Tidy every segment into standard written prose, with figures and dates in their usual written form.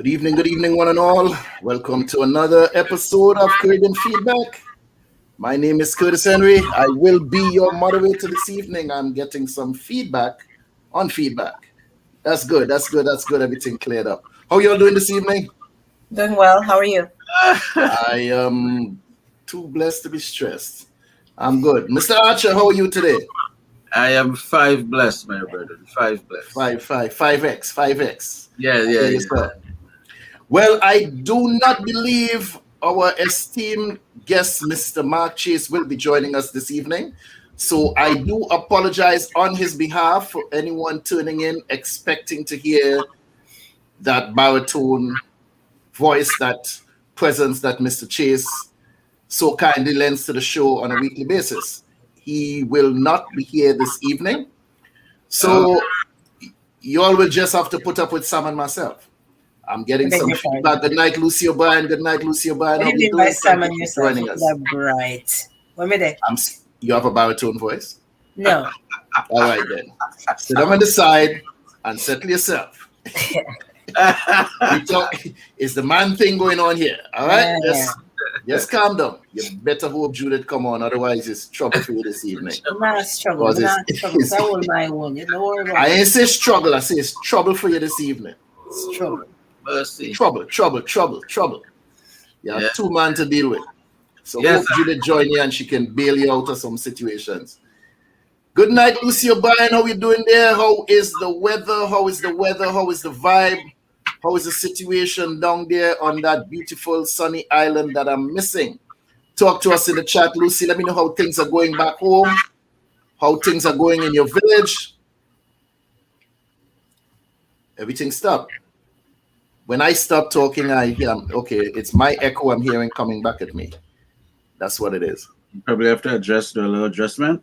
Good evening, one and all. Welcome to another episode of Caribbean Feedback. My name is Curtis Henry. I will be your moderator this evening. I'm getting some feedback on feedback. That's good. Everything cleared up. How y'all doing this evening? Doing well. How are you? I am too blessed to be stressed. I'm good. Mr. Archer, how are you today? I am 5 blessed, my brother. 5 blessed. 5x. Yeah. Well, I do not believe our esteemed guest, Mr. Mark Chase, will be joining us this evening. So I do apologize on his behalf for anyone tuning in expecting to hear that baritone voice, that presence that Mr. Chase so kindly lends to the show on a weekly basis. He will not be here this evening. So you all will just have to put up with Sam and myself. I'm getting some feedback. Good night, Lucy O'Brien. How you doing? By Sam and yourself. That's bright. What me there? You have a baritone voice? No. All right, then. Sit down on the side and settle yourself. It's the man thing going on here. All right? Just calm down. You better hope Judith come on. Otherwise, it's trouble for you this evening. Not struggle. I hold my own. You don't worry about I ain't say struggle. I say it's trouble for you this evening. It's trouble. Mercy. Trouble. You have 2 men to deal with. So hope Judith join you and she can bail you out of some situations. Good night, Lucy O'Brien. How you doing there? How is the weather? How is the vibe? How is the situation down there on that beautiful sunny island that I'm missing? Talk to us in the chat, Lucy. Let me know how things are going back home. How things are going in your village. Everything stopped. When I stop talking, I hear, okay, it's my echo I'm hearing coming back at me. That's what it is. You probably have to do a little adjustment.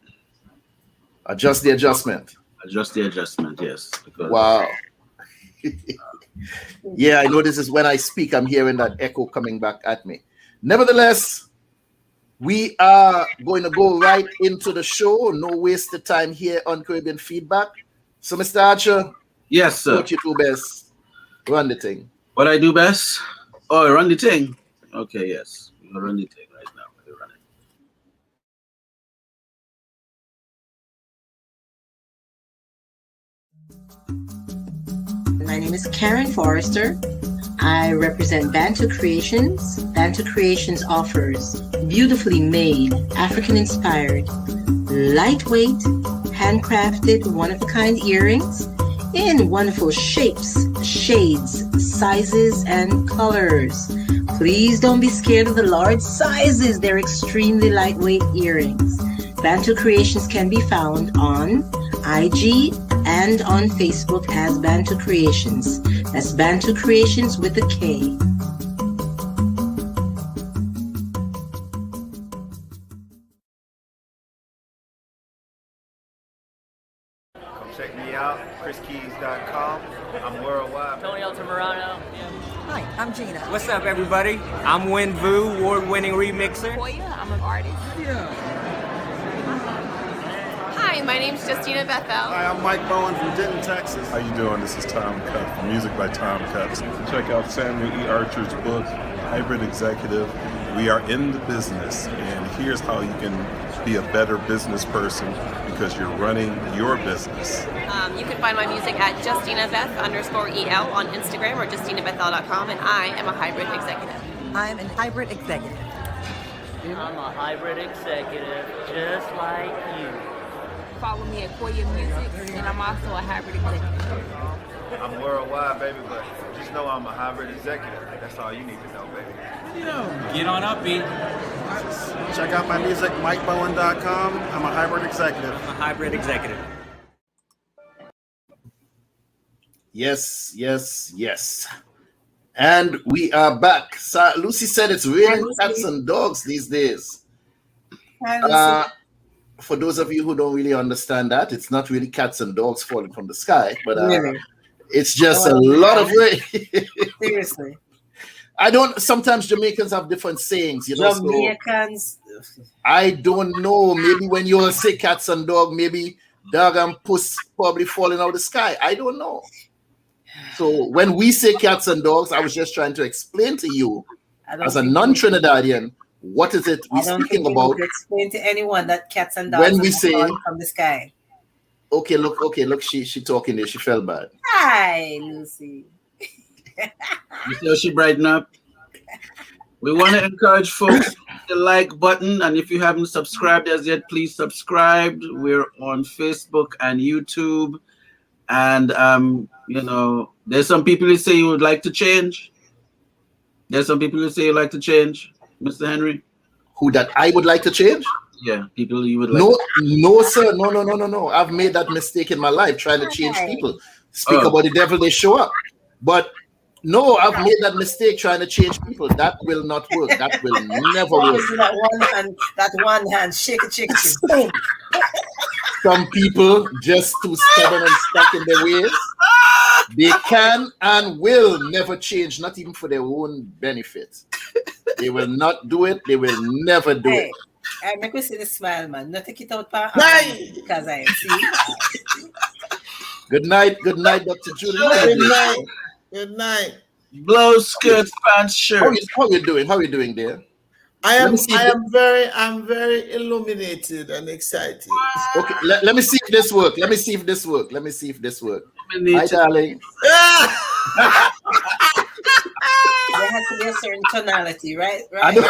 Adjust the adjustment. Adjust the adjustment, yes. Wow. Yeah, I know this is when I speak, I'm hearing that echo coming back at me. Nevertheless, we are going to go right into the show. No waste of time here on Caribbean Feedback. So, Mr. Archer. Yes, sir. What you do best? Run the thing. What I do best? Oh, run the thing. Okay, yes. We're gonna run the thing right now. We're running. My name is Karin Forrester. I represent Bantu Creations. Bantu Creations offers beautifully made, African-inspired, lightweight, handcrafted, one-of-a-kind earrings in wonderful shapes, shades, sizes, and colors. Please don't be scared of the large sizes. They're extremely lightweight earrings. Bantu Creations can be found on IG and on Facebook as Bantu Creations. That's Bantu Creations with a K. Check me out, chriskeys.com. I'm worldwide. Tony Altamirano. Hi, I'm Gina. What's up, everybody? I'm Win Vu, award-winning remixer. I'm an artist. Hi, my name's Justina Bethel. Hi, I'm Mike Bowen from Denton, Texas. How you doing? This is Tom Cutt from Music by Tom Cutt. Check out Samuel E. Archer's book, Hybrid Executive. We are in the business, and here's how you can be a better business person because you're running your business. You can find my music at JustinaBeth_EL on Instagram or JustinaBethel.com, and I am a hybrid executive. I'm a hybrid executive. I'm a hybrid executive, just like you. Follow me at Koya Music, and I'm also a hybrid executive. I'm worldwide, baby, but just know I'm a hybrid executive. That's all you need to know, baby. Get on up, B. Check out my music, MikeBowen.com. I'm a hybrid executive. I'm a hybrid executive. Yes. And we are back. So Lucy said it's raining cats and dogs these days. For those of you who don't really understand that, it's not really cats and dogs falling from the sky, but it's just a lot of rain. Seriously. Sometimes Jamaicans have different sayings, Jamaicans. So I don't know. Maybe when you all say cats and dog, maybe dog and puss probably falling out of the sky. I don't know. So when we say cats and dogs, I was just trying to explain to you, as a non-Trinidadian, what is it we're speaking about? Explain to anyone that cats and dogs when we say from the sky. Okay, look, she talking there. She felt bad. Hi, Lucy. You see how she brighten up? We want to encourage folks the like button, and if you haven't subscribed as yet, please subscribe. We're on Facebook and YouTube, and you know, there's some people who say you would like to change. There's some people who say you like to change, Mr. Henry. Who that I would like to change? Yeah, people you would like. No, sir, no. I've made that mistake in my life trying to change people. Speak about the devil, they show up. But no, I've made that mistake trying to change people. That will not work. That will never work. That one hand, shake it. Some people just too stubborn and stuck in their ways. They can and will never change, not even for their own benefit. They will not do it. They will never do it. I make me see the smile, man. Not take it out because I see. Good night, Dr. Julian. Good night. Blouse, skirts, pants, shirt. How are you doing there? I'm very illuminated and excited. Okay, let me see if this works. Let me see if this works. Hi, darling. There has to be a certain tonality, right? I know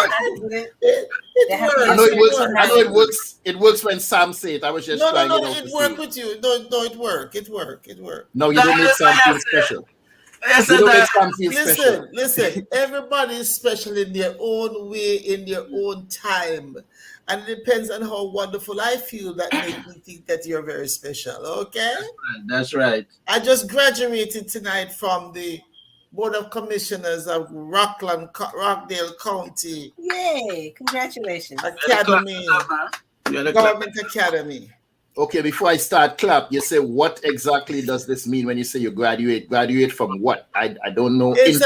it works. It works when Sam says it. I was just trying. No, it worked with you. No, it worked. No, you don't make Sam feel special. Listen, everybody is special in their own way, in their own time. And it depends on how wonderful I feel that make me think that you're very special, okay? That's right. I just graduated tonight from the Board of Commissioners of Rockdale County. Yay, congratulations. Academy, Government Academy. Okay, before I start clap, you say what exactly does this mean when you say you graduate? Graduate from what? I don't know. It's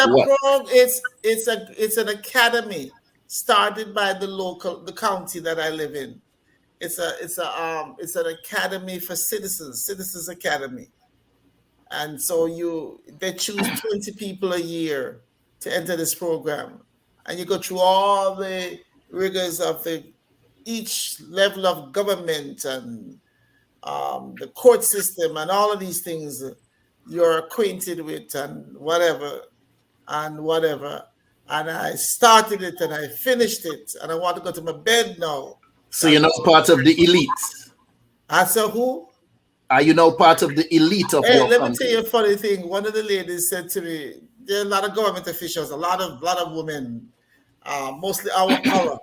an academy started by the county that I live in. It's an academy for citizens academy. And so they choose 20 people a year to enter this program. And you go through all the rigors of each level of government and the court system and all of these things you're acquainted with and whatever. And I started it and I finished it and I want to go to my bed now. So you're not part of the elite? I said, who? Are you now part of the elite of your country? Let me tell you a funny thing. One of the ladies said to me, there are a lot of government officials, a lot of women, mostly our color.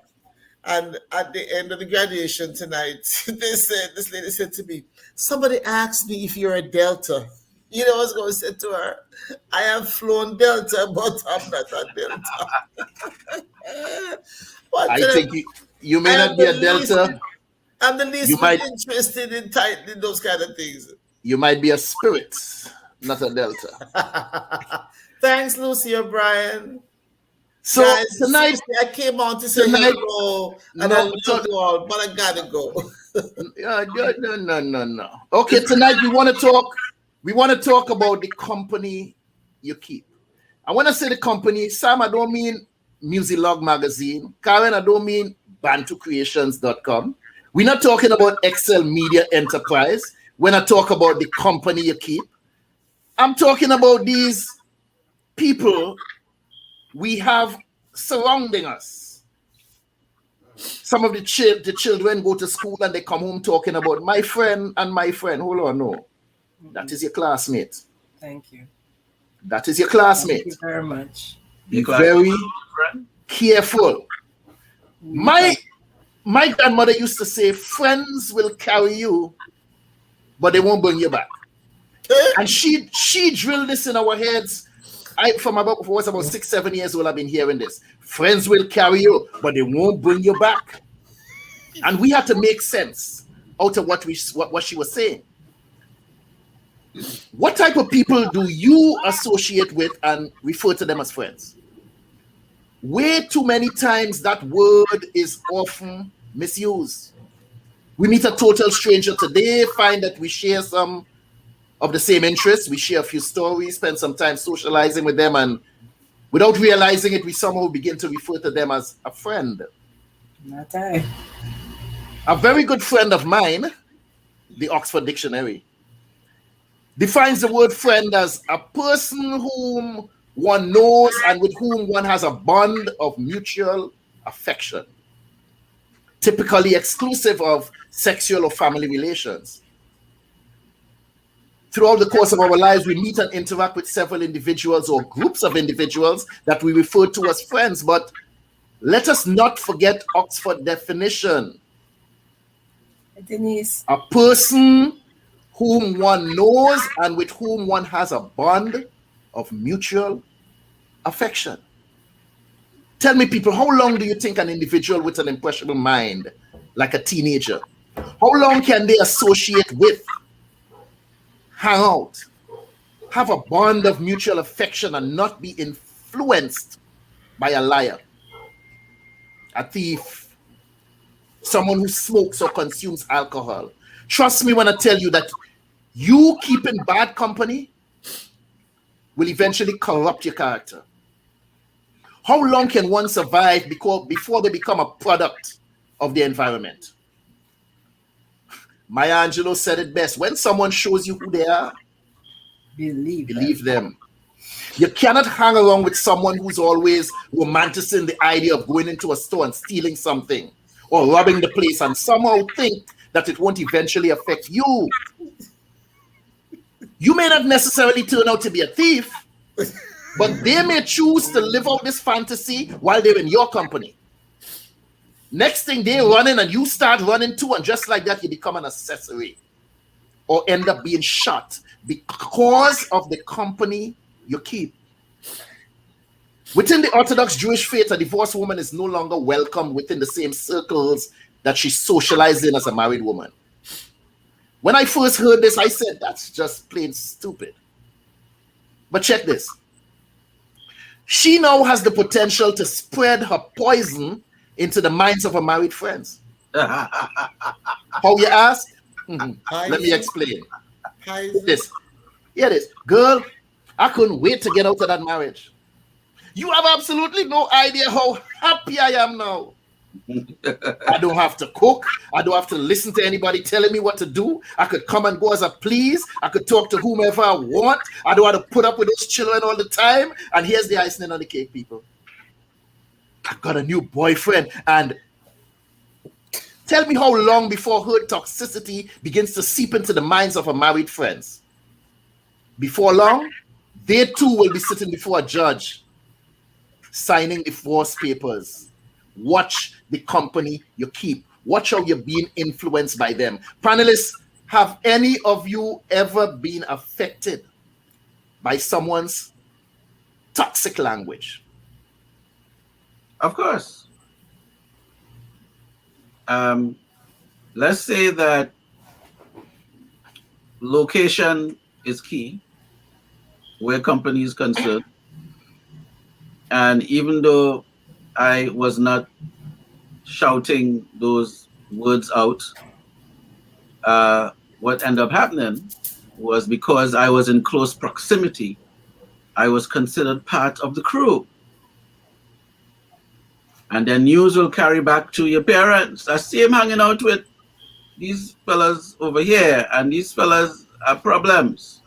And at the end of the graduation tonight, this lady said to me, somebody asked me if you're a Delta. You know, I was going to say to her, I have flown Delta, but I'm not a Delta. I think you may not be a Delta. I'm the least interested in those kind of things. You might be a spirit, not a Delta. Thanks, Lucy O'Brien. So guys, tonight I came on to say hello, and I love you all, but I gotta go. No. Okay, tonight we want to talk about the company you keep. I want to say the company. Sam, I don't mean Muzilog Magazine. Karin, I don't mean BantuKreations.com. We're not talking about Excel Media Enterprise when I talk about the company you keep. I'm talking about these people we have surrounding us. Some of the children go to school and they come home talking about my friend and my friend. Hold on, no. That is your classmate. Thank you. That is your classmate. Thank you very much. Be very careful. My grandmother used to say, friends will carry you, but they won't bring you back. And she drilled this in our heads. From about 6-7 years old, I've been hearing this. Friends will carry you, but they won't bring you back. And we had to make sense out of what she was saying. What type of people do you associate with and refer to them as friends? Way too many times that word is often misused. We meet a total stranger today, find that we share some of the same interests. We share a few stories, spend some time socializing with them, and without realizing it, we somehow begin to refer to them as a friend. Not I. A very good friend of mine, the Oxford Dictionary, defines the word friend as a person whom one knows and with whom one has a bond of mutual affection, typically exclusive of sexual or family relations. Throughout the course of our lives, we meet and interact with several individuals or groups of individuals that we refer to as friends, but let us not forget Oxford definition. Denise. A person whom one knows and with whom one has a bond of mutual affection. Tell me, people, how long do you think an individual with an impressionable mind, like a teenager, how long can they associate with, hang out, have a bond of mutual affection and not be influenced by a liar, a thief, someone who smokes or consumes alcohol? Trust me when I tell you that you keeping bad company will eventually corrupt your character. How long can one survive before they become a product of the environment? Maya Angelou said it best. When someone shows you who they are, believe them. You cannot hang around with someone who's always romanticizing the idea of going into a store and stealing something or robbing the place and somehow think that it won't eventually affect you. You may not necessarily turn out to be a thief, but they may choose to live out this fantasy while they're in your company. Next thing, they're running and you start running too, and just like that, you become an accessory or end up being shot because of the company you keep. Within the Orthodox Jewish faith, a divorced woman is no longer welcome within the same circles that she socialized in as a married woman. When I first heard this, I said, that's just plain stupid. But check this. She now has the potential to spread her poison into the minds of her married friends. How you ask? Let me explain. This. Hear this. Girl, I couldn't wait to get out of that marriage. You have absolutely no idea how happy I am now. I don't have to cook. I don't have to listen to anybody telling me what to do. I could come and go as I please. I could talk to whomever I want. I don't have to put up with those children all the time. And here's the icing on the cake, people. I got a new boyfriend. And tell me how long before her toxicity begins to seep into the minds of her married friends. Before long, they too will be sitting before a judge, signing divorce papers. Watch the company you keep. Watch how you're being influenced by them. Panelists, have any of you ever been affected by someone's toxic language? Of course. Let's say that location is key where company is concerned. And even though I was not shouting those words out, what ended up happening was because I was in close proximity, I was considered part of the crew. And then news will carry back to your parents. I see him hanging out with these fellas over here, and these fellas have problems.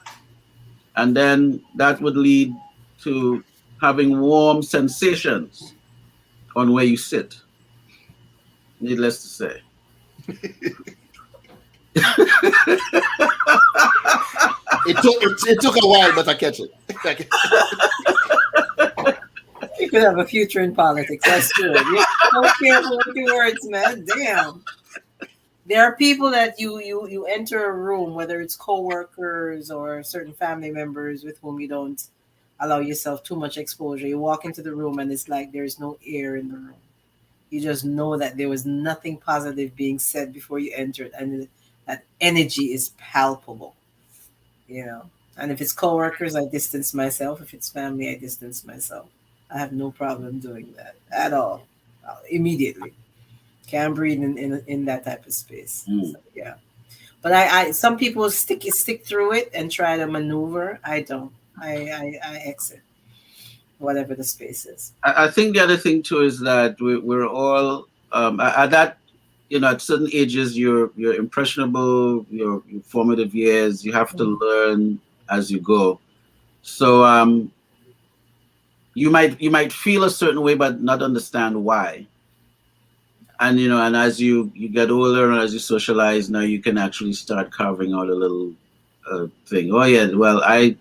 And then that would lead to having warm sensations on where you sit. Needless to say. It took a while, but I catch it. You could have a future in politics. That's true. You're so careful with your words, man. Damn. There are people that you enter a room, whether it's co-workers or certain family members with whom you don't allow yourself too much exposure. You walk into the room and it's like there's no air in the room. You just know that there was nothing positive being said before you entered, and that energy is palpable, you know. And if it's co-workers, I distance myself. If it's family, I distance myself. I have no problem doing that at all. Immediately. Can't breathe in that type of space. So, yeah. But I some people stick through it and try to maneuver. I don't. I exit whatever the space is. I think the other thing too is that we're all at that, at certain ages you're impressionable, your formative years. You have to learn as you go. So you might feel a certain way but not understand why. And and as you get older and as you socialize, now you can actually start carving out a little thing. Oh yeah, well I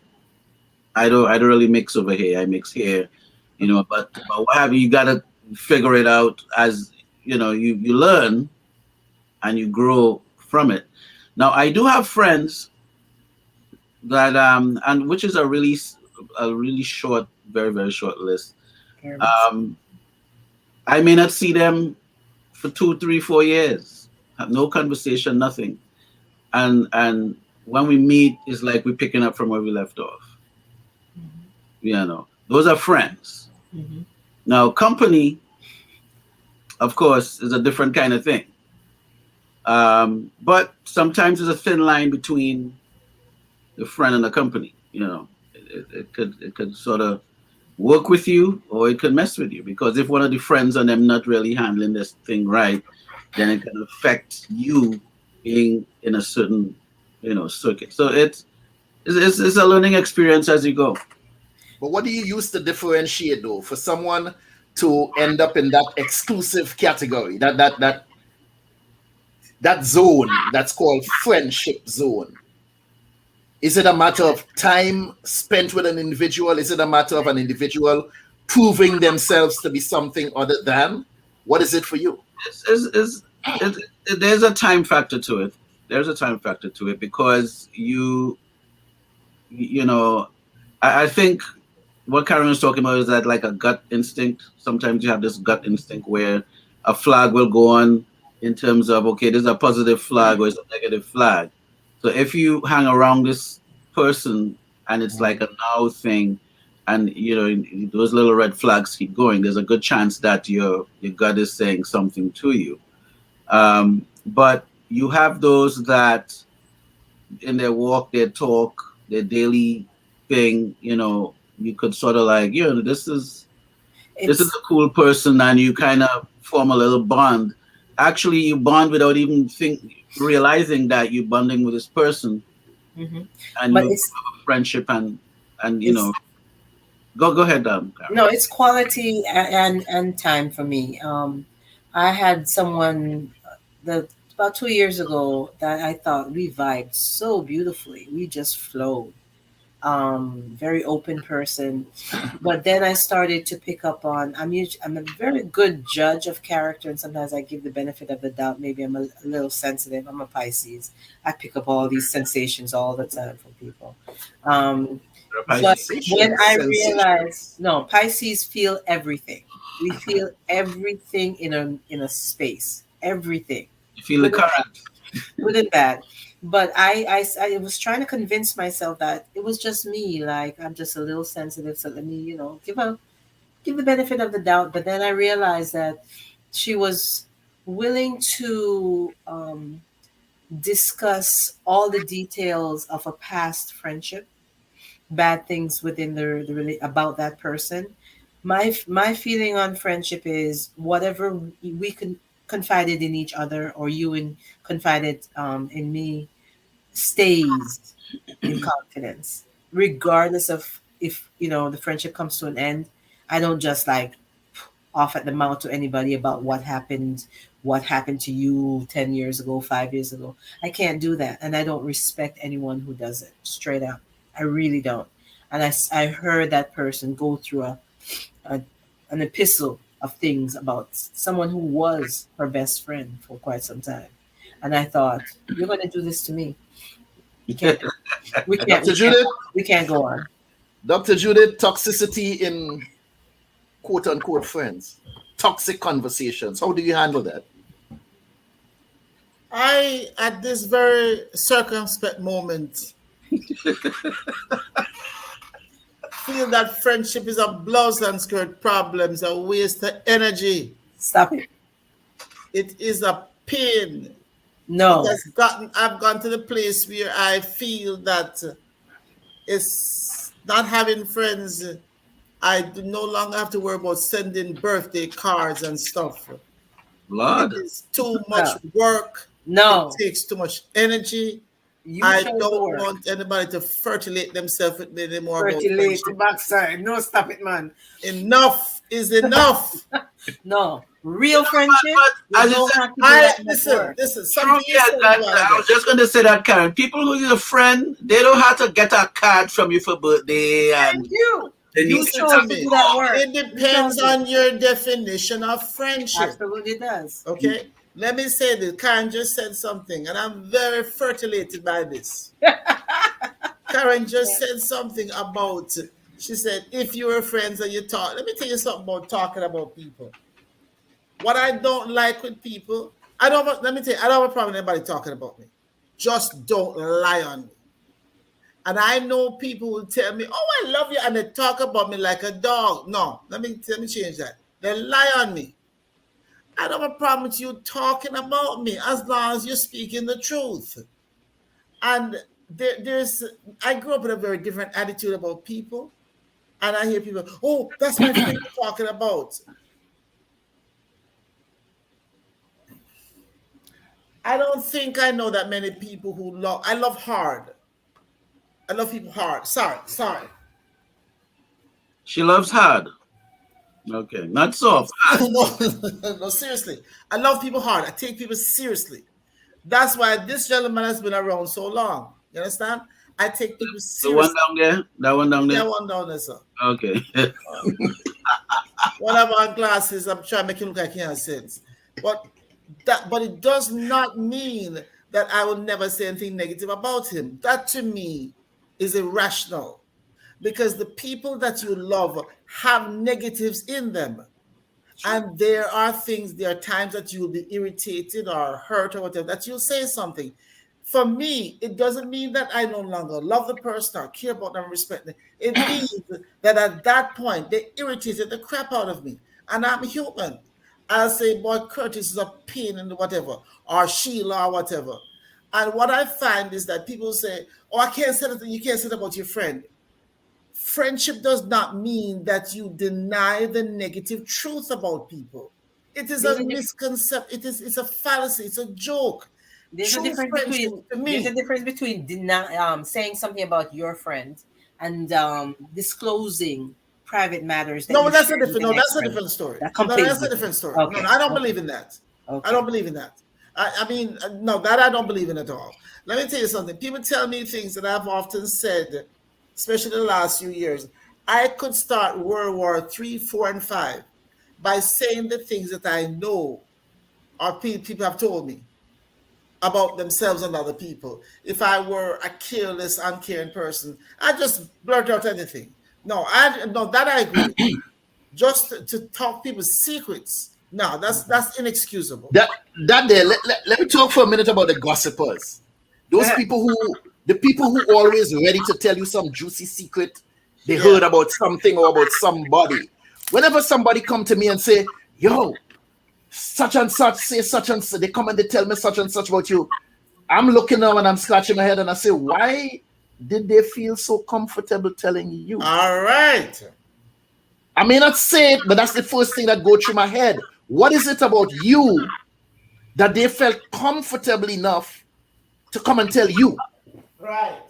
don't really mix over here. I mix here, but what have you got to figure it out as you learn and you grow from it. Now I do have friends that and which is a really short, very, very short list. I may not see them for 2, 3, 4 years, have no conversation, nothing. And when we meet, it's like we're picking up from where we left off. Those are friends. Now, company, of course, is a different kind of thing. But sometimes there's a thin line between the friend and the company. It could sort of work with you or it could mess with you, because if one of the friends and them not really handling this thing right, then it can affect you being in a certain circuit. So it's a learning experience as you go. But what do you use to differentiate though for someone to end up in that exclusive category, that zone that's called friendship zone? Is it a matter of time spent with an individual? Is it a matter of an individual proving themselves to be something other than? What is it for you? There's a time factor to it. There's a time factor to it because I think what Karin was talking about is that like a gut instinct. Sometimes you have this gut instinct where a flag will go on in terms of, okay, there's a positive flag or it's a negative flag. So if you hang around this person and it's like a now thing, and those little red flags keep going, there's a good chance that your gut is saying something to you. But you have those that in their walk, their talk, their daily thing, you could sort of like, this is a cool person, and you kind of form a little bond. Actually, you bond without even realizing that you're bonding with this person, and you have a friendship and go ahead, Karin. No, it's quality and time for me. I had someone about 2 years ago that I thought we vibed so beautifully. We just flowed. Very open person, but then I started to pick up on. I'm a very good judge of character, and sometimes I give the benefit of the doubt. Maybe I'm a little sensitive. I'm a Pisces. I pick up all these sensations all the time from people. But when I realized, no, Pisces feel everything. We feel everything in a space. Everything. You feel the current. Good and bad. But I was trying to convince myself that it was just me. Like, I'm just a little sensitive, so let me, give the benefit of the doubt. But then I realized that she was willing to discuss all the details of a past friendship, bad things within about that person. My feeling on friendship is whatever we confided in each other, or you confided in me, stays in confidence, regardless of if the friendship comes to an end. I don't just like off at the mouth to anybody about what happened to you 10 years ago, 5 years ago. I can't do that, and I don't respect anyone who does it. Straight up, I really don't. And I heard that person go through an epistle of things about someone who was her best friend for quite some time, and I thought, you're going to do this to me. We can't. Dr. Judith? We can't go on. Dr. Judith, toxicity in quote unquote friends, toxic conversations. How do you handle that? I, at this very circumspect moment, feel that friendship is a blouse and skirt problems, a waste of energy. Stop it. It is a pain. No. I've gone to the place where I feel that it's not having friends. I do no longer have to worry about sending birthday cards and stuff. Lord. It is too much work. No. It takes too much energy. I don't want anybody to fertilate themselves with me anymore. Fertilate the backside. No, stop it, man. Enough is enough. No. Real friendship. Listen. Something I was just going to say that, Karen. People who is a friend, they don't have to get a card from you for birthday. And you. You chose to do that work. It depends on your definition of friendship. Absolutely does. Okay. Let me say this. Karen just said something, and I'm very fertilated by this. Karen just said something about, she said, if you were friends and you talk, let me tell you something about talking about people. What I don't like with people, I don't have a problem with anybody talking about me. Just don't lie on me. And I know people will tell me, oh, I love you, and they talk about me like a dog. No, let me change that. They lie on me. I don't have a problem with you talking about me as long as you're speaking the truth. And I grew up with a very different attitude about people. And I hear people, oh, that's my friend you're talking about. I don't think I know that many people who I love hard. I love people hard. Sorry. She loves hard. Okay, not soft. No, seriously. I love people hard. I take people seriously. That's why this gentleman has been around so long. You understand? I take people seriously. The one down there? That one down there? That one down there, sir. Okay. One of our glasses, I'm trying to make him look like he has sense. But it does not mean that I will never say anything negative about him. That to me is irrational. Because the people that you love have negatives in them. And there are times that you will be irritated or hurt or whatever, that you'll say something. For me, it doesn't mean that I no longer love the person or care about them, respect them. It means that at that point, they irritated the crap out of me. And I'm human. I'll say, boy, Curtis is a pain in the whatever, or Sheila or whatever. And what I find is that people say, oh, I can't say that, you can't say that about your friend. Friendship does not mean that you deny the negative truth about people. It is a misconception. It's a fallacy. It's a joke. There's a difference between saying something about your friend and disclosing private matters. That's a different story. That's a different story. Okay. No, I don't believe in that. Okay. I don't believe in that. I mean, that I don't believe in at all. Let me tell you something. People tell me things that I've often said, especially the last few years. I could start World War III, 4, and 5 by saying the things that I know or people have told me about themselves and other people. If I were a careless, uncaring person, I'd just blurt out anything. That I agree with. Just to talk people's secrets. No, that's inexcusable. Let me talk for a minute about the gossipers. Those people who always ready to tell you some juicy secret they heard about something or about somebody. Whenever somebody come to me and say, yo, such and such say such and such, they come and they tell me such and such about you. I'm looking now and I'm scratching my head and I say, why did they feel so comfortable telling you? All right. I may not say it, but that's the first thing that goes through my head. What is it about you that they felt comfortable enough to come and tell you? Right.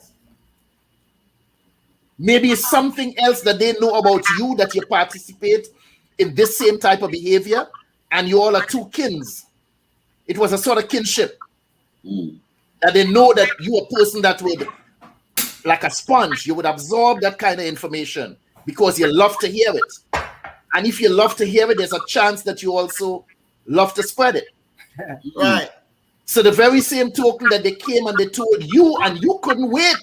Maybe it's something else that they know about you, that you participate in this same type of behavior, and you all are two kins. It was a sort of kinship. That they know that you are a person that would, like a sponge, you would absorb that kind of information because you love to hear it. And if you love to hear it, there's a chance that you also love to spread it. Right. So the very same token that they came and they told you, and you couldn't wait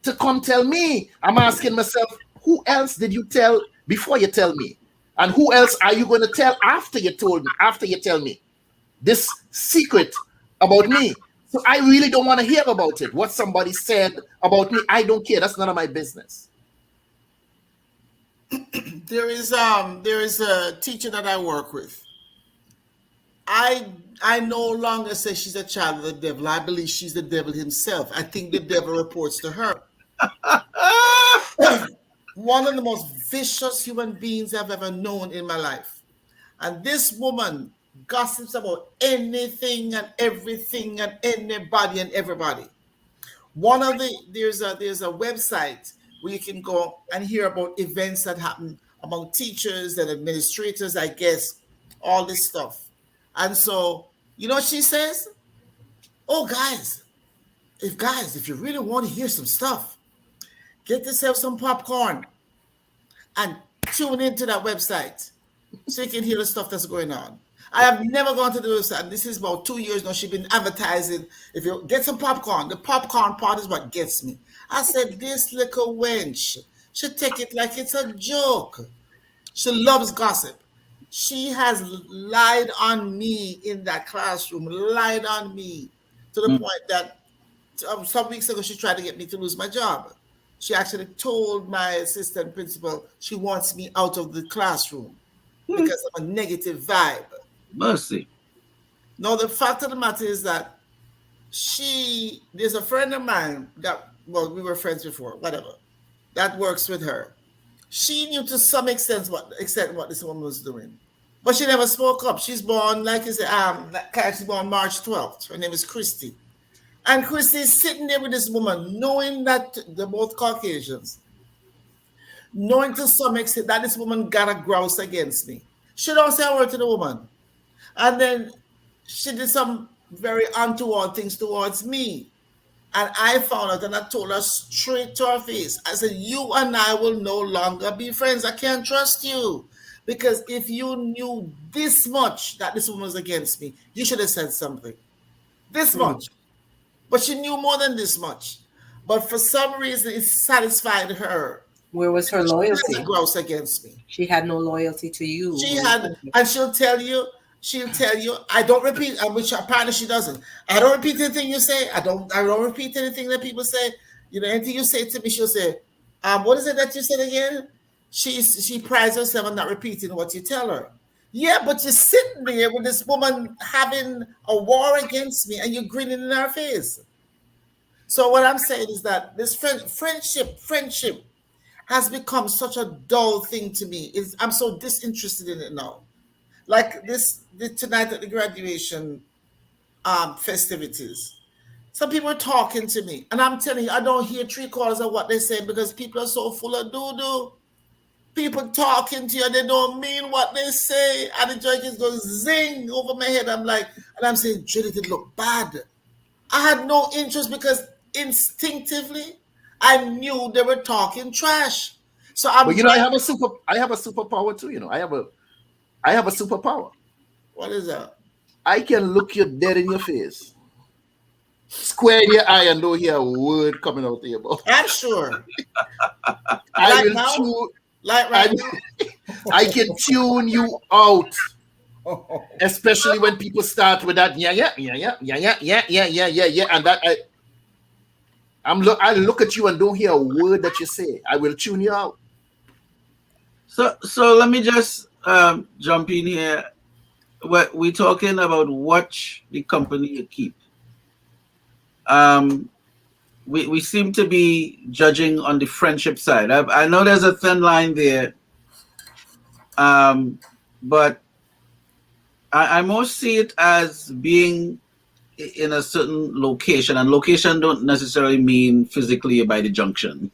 to come tell me, I'm asking myself, who else did you tell before you tell me? And who else are you going to tell after you tell me this secret about me? So I really don't want to hear about it. What somebody said about me, I don't care. That's none of my business. There is a teacher that I work with. I I no longer say she's a child of the devil. I believe she's the devil himself. I think the devil reports to her. One of the most vicious human beings I've ever known in my life. And this woman gossips about anything and everything and anybody and everybody. There's a website where you can go and hear about events that happen among teachers and administrators, I guess, all this stuff. And so, you know what she says? Oh, guys, if you really want to hear some stuff, get yourself some popcorn and tune into that website so you can hear the stuff that's going on. I have never gone to the website. This is about 2 years now. She's been advertising. If you get some popcorn, the popcorn part is what gets me. I said, this little wench should take it like it's a joke. She loves gossip. She has lied on me in that classroom, lied on me to the point that some weeks ago she tried to get me to lose my job. She actually told my assistant principal she wants me out of the classroom because of a negative vibe. Mercy. No, the fact of the matter is that there's a friend of mine that, well, we were friends before, whatever, that works with her. She knew to some extent what this woman was doing, but she never spoke up. She's born, like you said, she's born March 12th. Her name is Christy. And Christy is sitting there with this woman, knowing that they're both Caucasians, knowing to some extent that this woman got a grouse against me. She don't say a word to the woman. And then she did some very untoward things towards me. And I found out and I told her straight to her face. I said, you and I will no longer be friends. I can't trust you. Because if you knew this much that this woman was against me, you should have said something. This much. But she knew more than this much. But for some reason, it satisfied her. Where was her loyalty? She had a grouse against me. She had no loyalty to you. She had, and she'll tell you, I don't repeat, which apparently she doesn't. I don't repeat anything you say. I don't repeat anything that people say. You know, anything you say to me, she'll say, what is it that you said again? She prides herself on not repeating what you tell her. Yeah, but you're sitting there with this woman having a war against me and you're grinning in her face. So what I'm saying is that this friendship has become such a dull thing to me. I'm so disinterested in it now. Like tonight at the graduation festivities, some people are talking to me, and I'm telling you, I don't hear 3/4 of what they say because people are so full of doo-doo. People talking to you, and they don't mean what they say, and the judges go zing over my head. I'm saying, Judith, it looked bad. I had no interest because instinctively I knew they were talking trash. So But you know, I have a superpower too. You know, I have a superpower. What is that? I can look you dead in your face, square in your eye, and don't hear a word coming out of your mouth. I'm sure. I can tune you out, especially when people start with that yeah, and that I look at you and don't hear a word that you say. I will tune you out. So let me just jump in here. We're talking about watch the company you keep. We seem to be judging on the friendship side. I know there's a thin line there, but I most see it as being in a certain location, and location don't necessarily mean physically by the junction.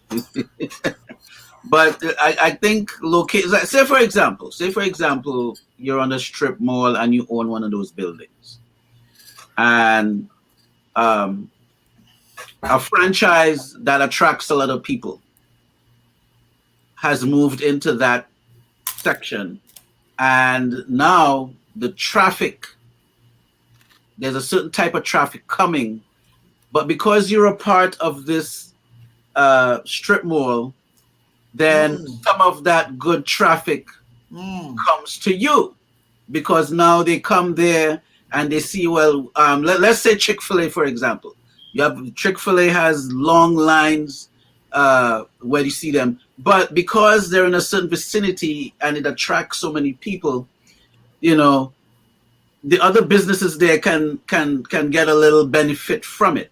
But I think location. Say for example, you're on a strip mall and you own one of those buildings, and a franchise that attracts a lot of people has moved into that section, and now the traffic, there's a certain type of traffic coming, but because you're a part of this strip mall, then some of that good traffic comes to you, because now they come there and they see, well, let's say Chick-fil-A, for example. You have Chick-fil-A has long lines where you see them, but because they're in a certain vicinity and it attracts so many people, you know, the other businesses there can get a little benefit from it.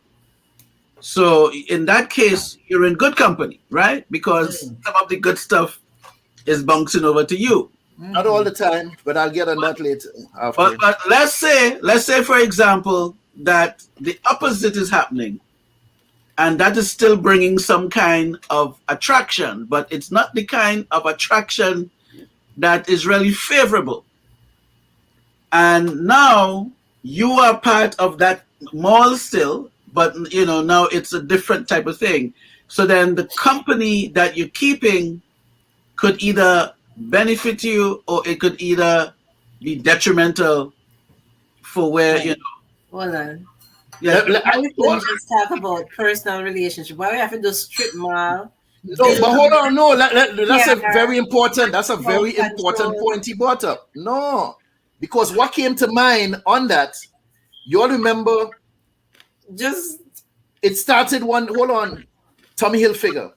So in that case, you're in good company, right? Because some of the good stuff is bouncing over to you. Not all the time, but I'll get on that later. But let's say for example that the opposite is happening, and that is still bringing some kind of attraction, but it's not the kind of attraction that is really favorable. And now you are part of that mall still, but now it's a different type of thing. So then the company that you're keeping could either benefit you, or it could either be detrimental for where Hold on. Yeah, we can just talk about personal relationship. Why we have to do strip mall? No, but hold on. No, that's a very important. That's a very important point he brought up. No, because what came to mind on that, you all remember? It started hold on, Tommy Hilfiger.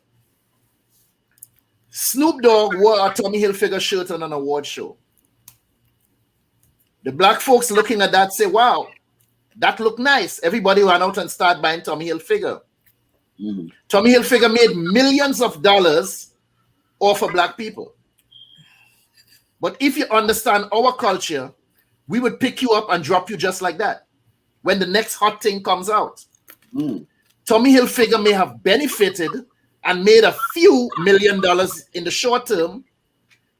Snoop Dogg wore a Tommy Hilfiger shirt on an award show. The black folks looking at that say, wow, that looked nice. Everybody ran out and started buying Tommy Hilfiger. Mm-hmm. Tommy Hilfiger made millions of dollars off of black people. But if you understand our culture, we would pick you up and drop you just like that when the next hot thing comes out. Mm. Tommy Hilfiger may have benefited and made a few $1 million in the short term,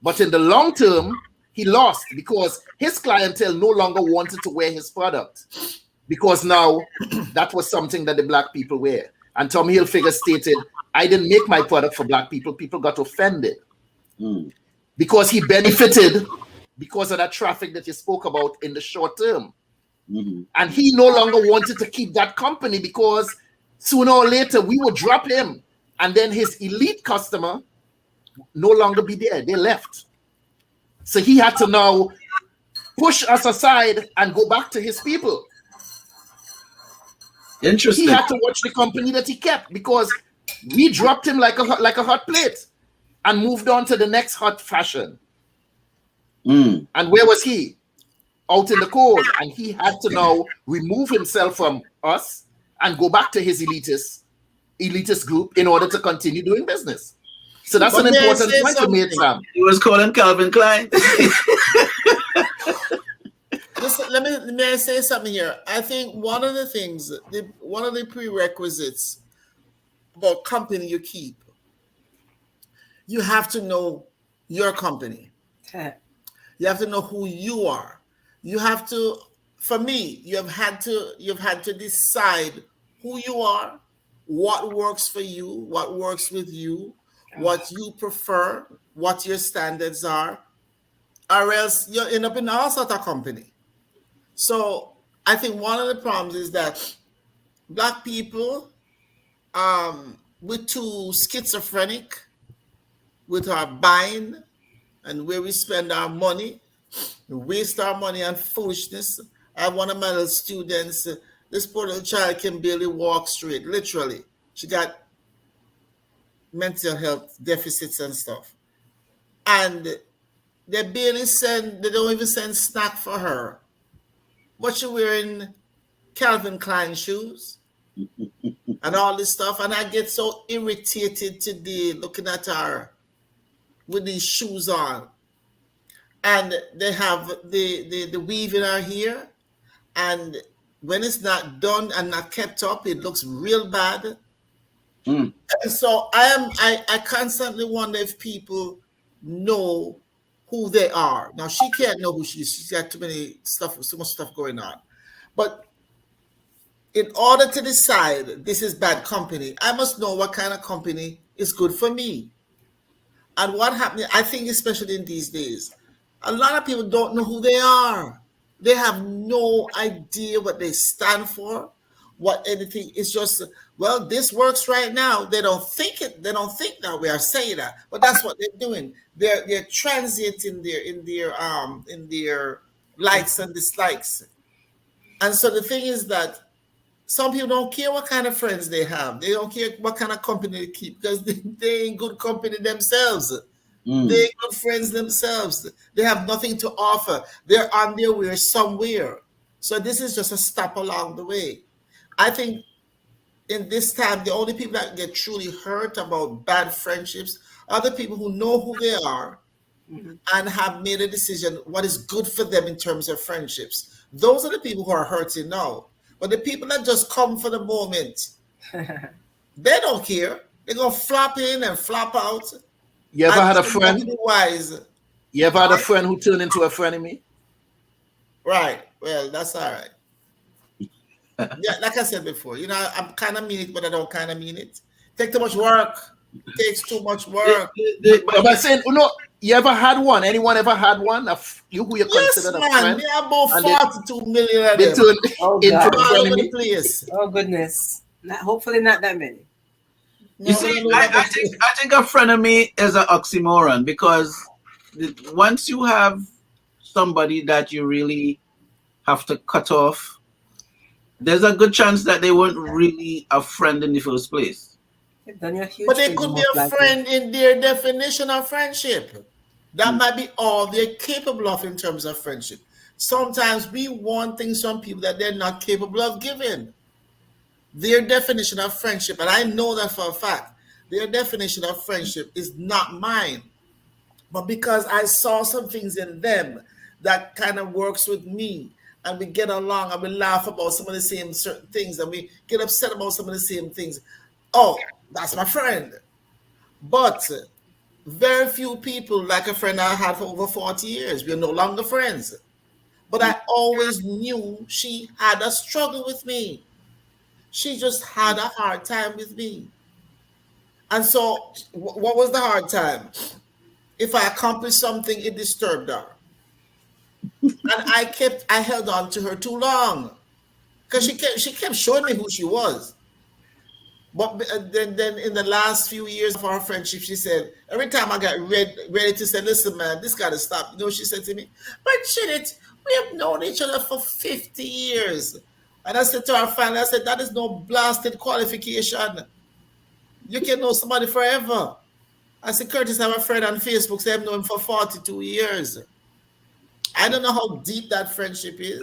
but in the long term, he lost because his clientele no longer wanted to wear his product because now that was something that the black people wear. And Tommy Hilfiger stated, I didn't make my product for black people. People got offended because he benefited because of that traffic that you spoke about in the short term. Mm-hmm. And he no longer wanted to keep that company because sooner or later we would drop him. And then his elite customer no longer be there. They left. So he had to now push us aside and go back to his people. Interesting. He had to watch the company that he kept because we dropped him like a hot plate and moved on to the next hot fashion. Mm. And where was he? Out in the cold. And he had to now remove himself from us and go back to his elitist group in order to continue doing business. So that's an important point to make, Sam. He was calling Calvin Klein. Listen, let me say something here. I think one of the things, one of the prerequisites about company you keep, you have to know your company. You have to know who you are. You have to, for me, you've had to decide who you are, what works for you, what works with you, what you prefer, what your standards are, or else you'll end up in all sort of company. So I think one of the problems is that black people, we're too schizophrenic with our buying and where we spend our money. We waste our money on foolishness. I have one of my little students, this poor little child can barely walk straight, literally. She got mental health deficits and stuff. And they don't even send snack for her. But she wearing Calvin Klein shoes and all this stuff. And I get so irritated today looking at her with these shoes on. And they have the weave in her hair. And when it's not done and not kept up, it looks real bad. Mm. And so I constantly wonder if people know who they are. Now she can't know who she is. She's got so much stuff going on. But in order to decide this is bad company, I must know what kind of company is good for me. And what happened, I think especially in these days, a lot of people don't know who they are. They have no idea what they stand for, what anything. It's just, well, this works right now. They don't think it. They don't think that we are saying that, but that's what they're doing. They're transient in their likes and dislikes. And so the thing is that some people don't care what kind of friends they have. They don't care what kind of company they keep because they ain't good company themselves. They're good friends themselves. They have nothing to offer. They're on their way somewhere. So this is just a stop along the way. I think in this time, the only people that get truly hurt about bad friendships are the people who know who they are and have made a decision what is good for them in terms of friendships. Those are the people who are hurting now. But the people that just come for the moment, they don't care. They're going to flop in and flop out. You ever had a friend? Wise. You ever had a friend who turned into a frenemy? Right. Well, that's all right. Yeah, like I said before, you know, I'm kind of mean it, but I don't kind of mean it. Take too much work. Takes too much work. But I'm saying, you ever had one? Anyone ever had one? You who you consider a friend? There are about 42 million of them. All over the place. Oh goodness! Hopefully not that many. You see, I think a frenemy is an oxymoron, because once you have somebody that you really have to cut off, there's a good chance that they weren't really a friend in the first place. But they could be a friend in their definition of friendship. That might be all they're capable of in terms of friendship. Sometimes we want things from people that they're not capable of giving. Their definition of friendship, and I know that for a fact, their definition of friendship is not mine. But because I saw some things in them that kind of works with me, and we get along and we laugh about some of the same certain things, and we get upset about some of the same things. Oh, that's my friend. But very few people like a friend I had for over 40 years. We're no longer friends. But I always knew she had a struggle with me. She just had a hard time with me. And so what was the hard time? If I accomplished something, it disturbed her. And I held on to her too long. Because she kept showing me who she was. But then in the last few years of our friendship, she said, every time I got ready to say, listen, man, this got to stop. You know what she said to me? But Judith, we have known each other for 50 years. And I said to our family, I said, that is no blasted qualification. You can know somebody forever. I said, Curtis, I have a friend on Facebook, so I've known him for 42 years. I don't know how deep that friendship is,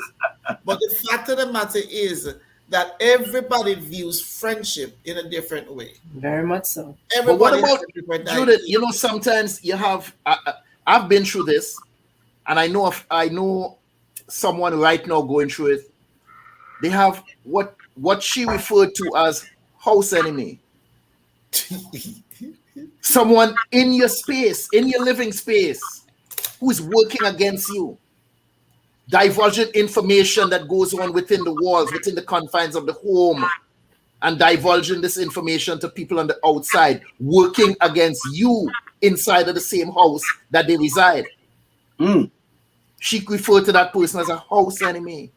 but the fact of the matter is that everybody views friendship in a different way. Very much so. Everybody. But what about, Judith, you know, sometimes you have, I've been through this, and I know someone right now going through it. They have what she referred to as house enemy. Someone in your space, in your living space, who is working against you, divulging information that goes on within the walls, within the confines of the home, and divulging this information to people on the outside, working against you inside of the same house that they reside. She referred to that person as a house enemy.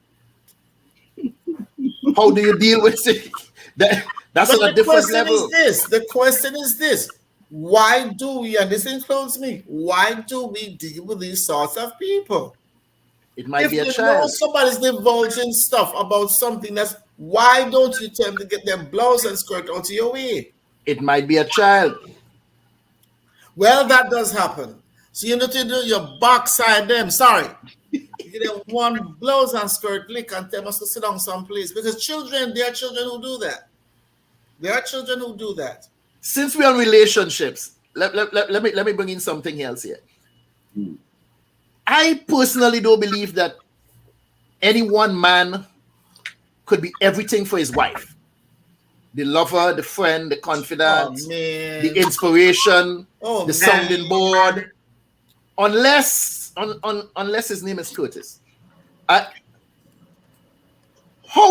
How do you deal with it? That's on a different level. The question is this. Why do we, and this includes me, why do we deal with these sorts of people? It might be a child. If you know somebody's divulging stuff about something, why don't you tell them to get their blouse and skirt out of your way? It might be a child. Well, that does happen. So you need to do your backside them. Sorry. You get them one blouse and skirt lick and tell them to sit down someplace. Because there are children who do that. There are children who do that. Since we're on relationships, let me bring in something else here. I personally don't believe that any one man could be everything for his wife. The lover, the friend, the confidant, the inspiration, the sounding board. Unless his name is Curtis. How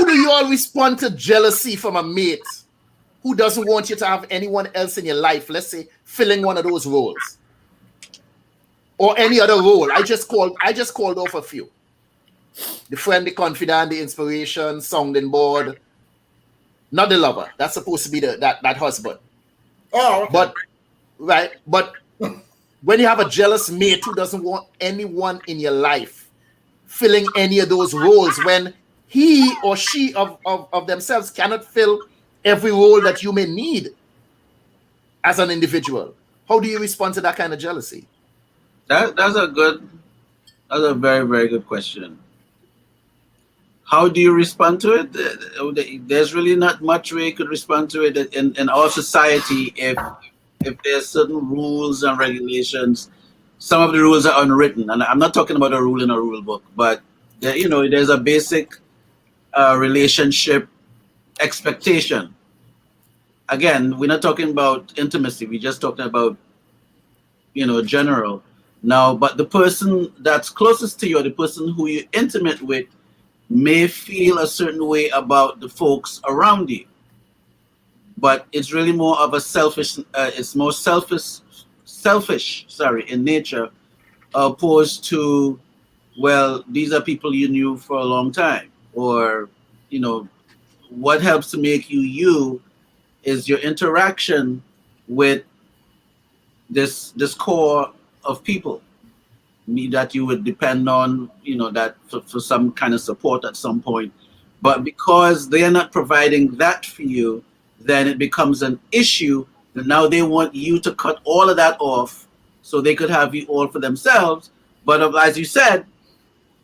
do you all respond to jealousy from a mate who doesn't want you to have anyone else in your life, let's say, filling one of those roles? Or any other role. I just called off a few. The friend, the confidant, the inspiration, sounding board. Not the lover. That's supposed to be that husband. Oh, okay. But when you have a jealous mate who doesn't want anyone in your life filling any of those roles, when he or she of themselves cannot fill every role that you may need as an individual, How do you respond to that kind of jealousy? That's a very, very good question. How do you respond to it? There's really not much way you could respond to it in our society. If there's certain rules and regulations, some of the rules are unwritten, and I'm not talking about a rule in a rule book, but there's a basic relationship expectation. Again, we're not talking about intimacy. We're just talking about general. Now, but the person that's closest to you, or the person who you're intimate with, may feel a certain way about the folks around you. But it's really more of a selfish, in nature, opposed to, well, these are people you knew for a long time. Or, what helps to make you you is your interaction with this core of people that you would depend on, that for some kind of support at some point. But because they are not providing that for you, then it becomes an issue. And now they want you to cut all of that off so they could have you all for themselves. But as you said,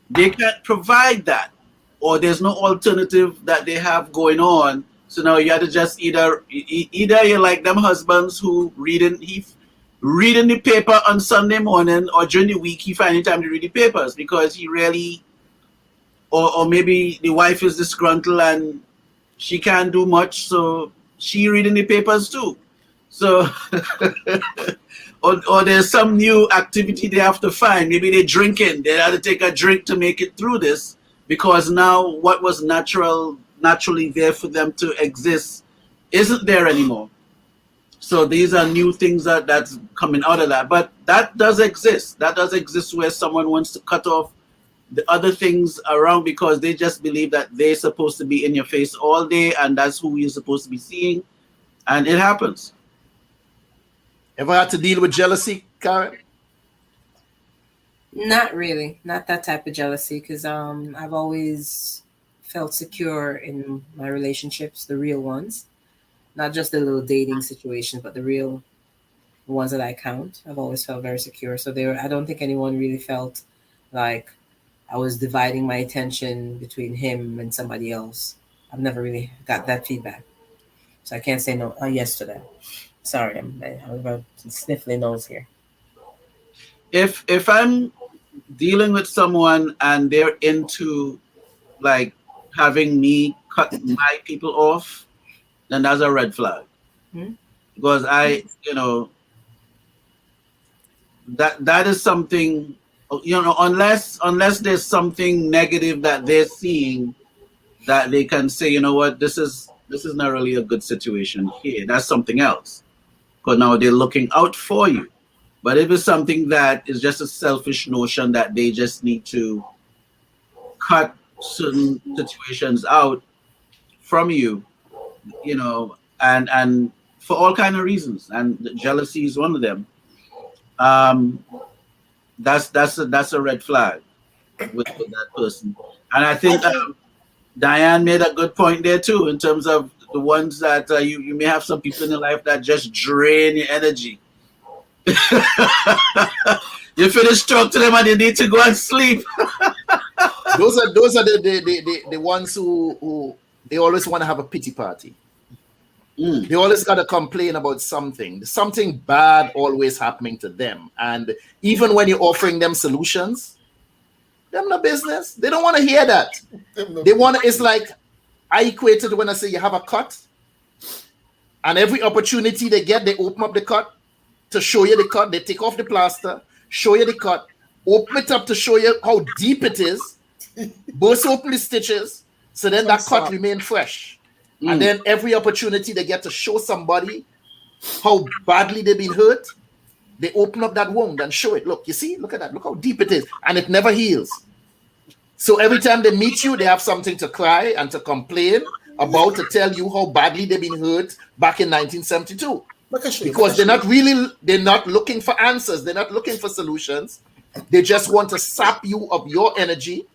they can't provide that, or there's no alternative that they have going on. So now you have to just either you're like them husbands who reading the paper on Sunday morning, or during the week he finding time to read the papers because he really, or maybe the wife is disgruntled and she can't do much, so she reading the papers too. So, or there's some new activity they have to find. Maybe they're drinking. They have to take a drink to make it through this, because now what was naturally there for them to exist isn't there anymore. So these are new things that's coming out of that. But that does exist. That does exist where someone wants to cut off the other things around because they just believe that they're supposed to be in your face all day and that's who you're supposed to be seeing. And it happens. Ever had to deal with jealousy, Karin? Not really. Not that type of jealousy, because I've always felt secure in my relationships, the real ones. Not just the little dating situations, but the real ones that I count. I've always felt very secure. So I don't think anyone really felt like I was dividing my attention between him and somebody else. I've never really got that feedback. So I can't say no yes to that. Sorry, I'm about to sniffly nose here. If I'm dealing with someone and they're into like having me cut my people off, then that's a red flag. Because that is something, unless there's something negative that they're seeing that they can say, you know what, this is not really a good situation here. That's something else. Because now they're looking out for you. But if it's something that is just a selfish notion that they just need to cut certain situations out from you, and for all kind of reasons, and jealousy is one of them. That's a red flag with that person. And I think Diane made a good point there too, in terms of the ones that you may have some people in your life that just drain your energy. You finish talking to them and you need to go and sleep. Those are the ones who they always want to have a pity party. They always got to complain about something bad always happening to them. And even when you're offering them solutions, them no business. They don't want to hear that. They want to, it's like, I equate it when I say you have a cut, and every opportunity they get, they open up the cut to show you the cut. They take off the plaster, show you the cut, open it up to show you how deep it is, burst open the stitches, so then that cut remain fresh. And then every opportunity they get to show somebody how badly they've been hurt, they open up that wound and show it. Look, you see, look at that. Look how deep it is. And it never heals. So every time they meet you, they have something to cry and to complain about, to tell you how badly they've been hurt back in 1972. Because they're not looking for answers. They're not looking for solutions. They just want to sap you of your energy,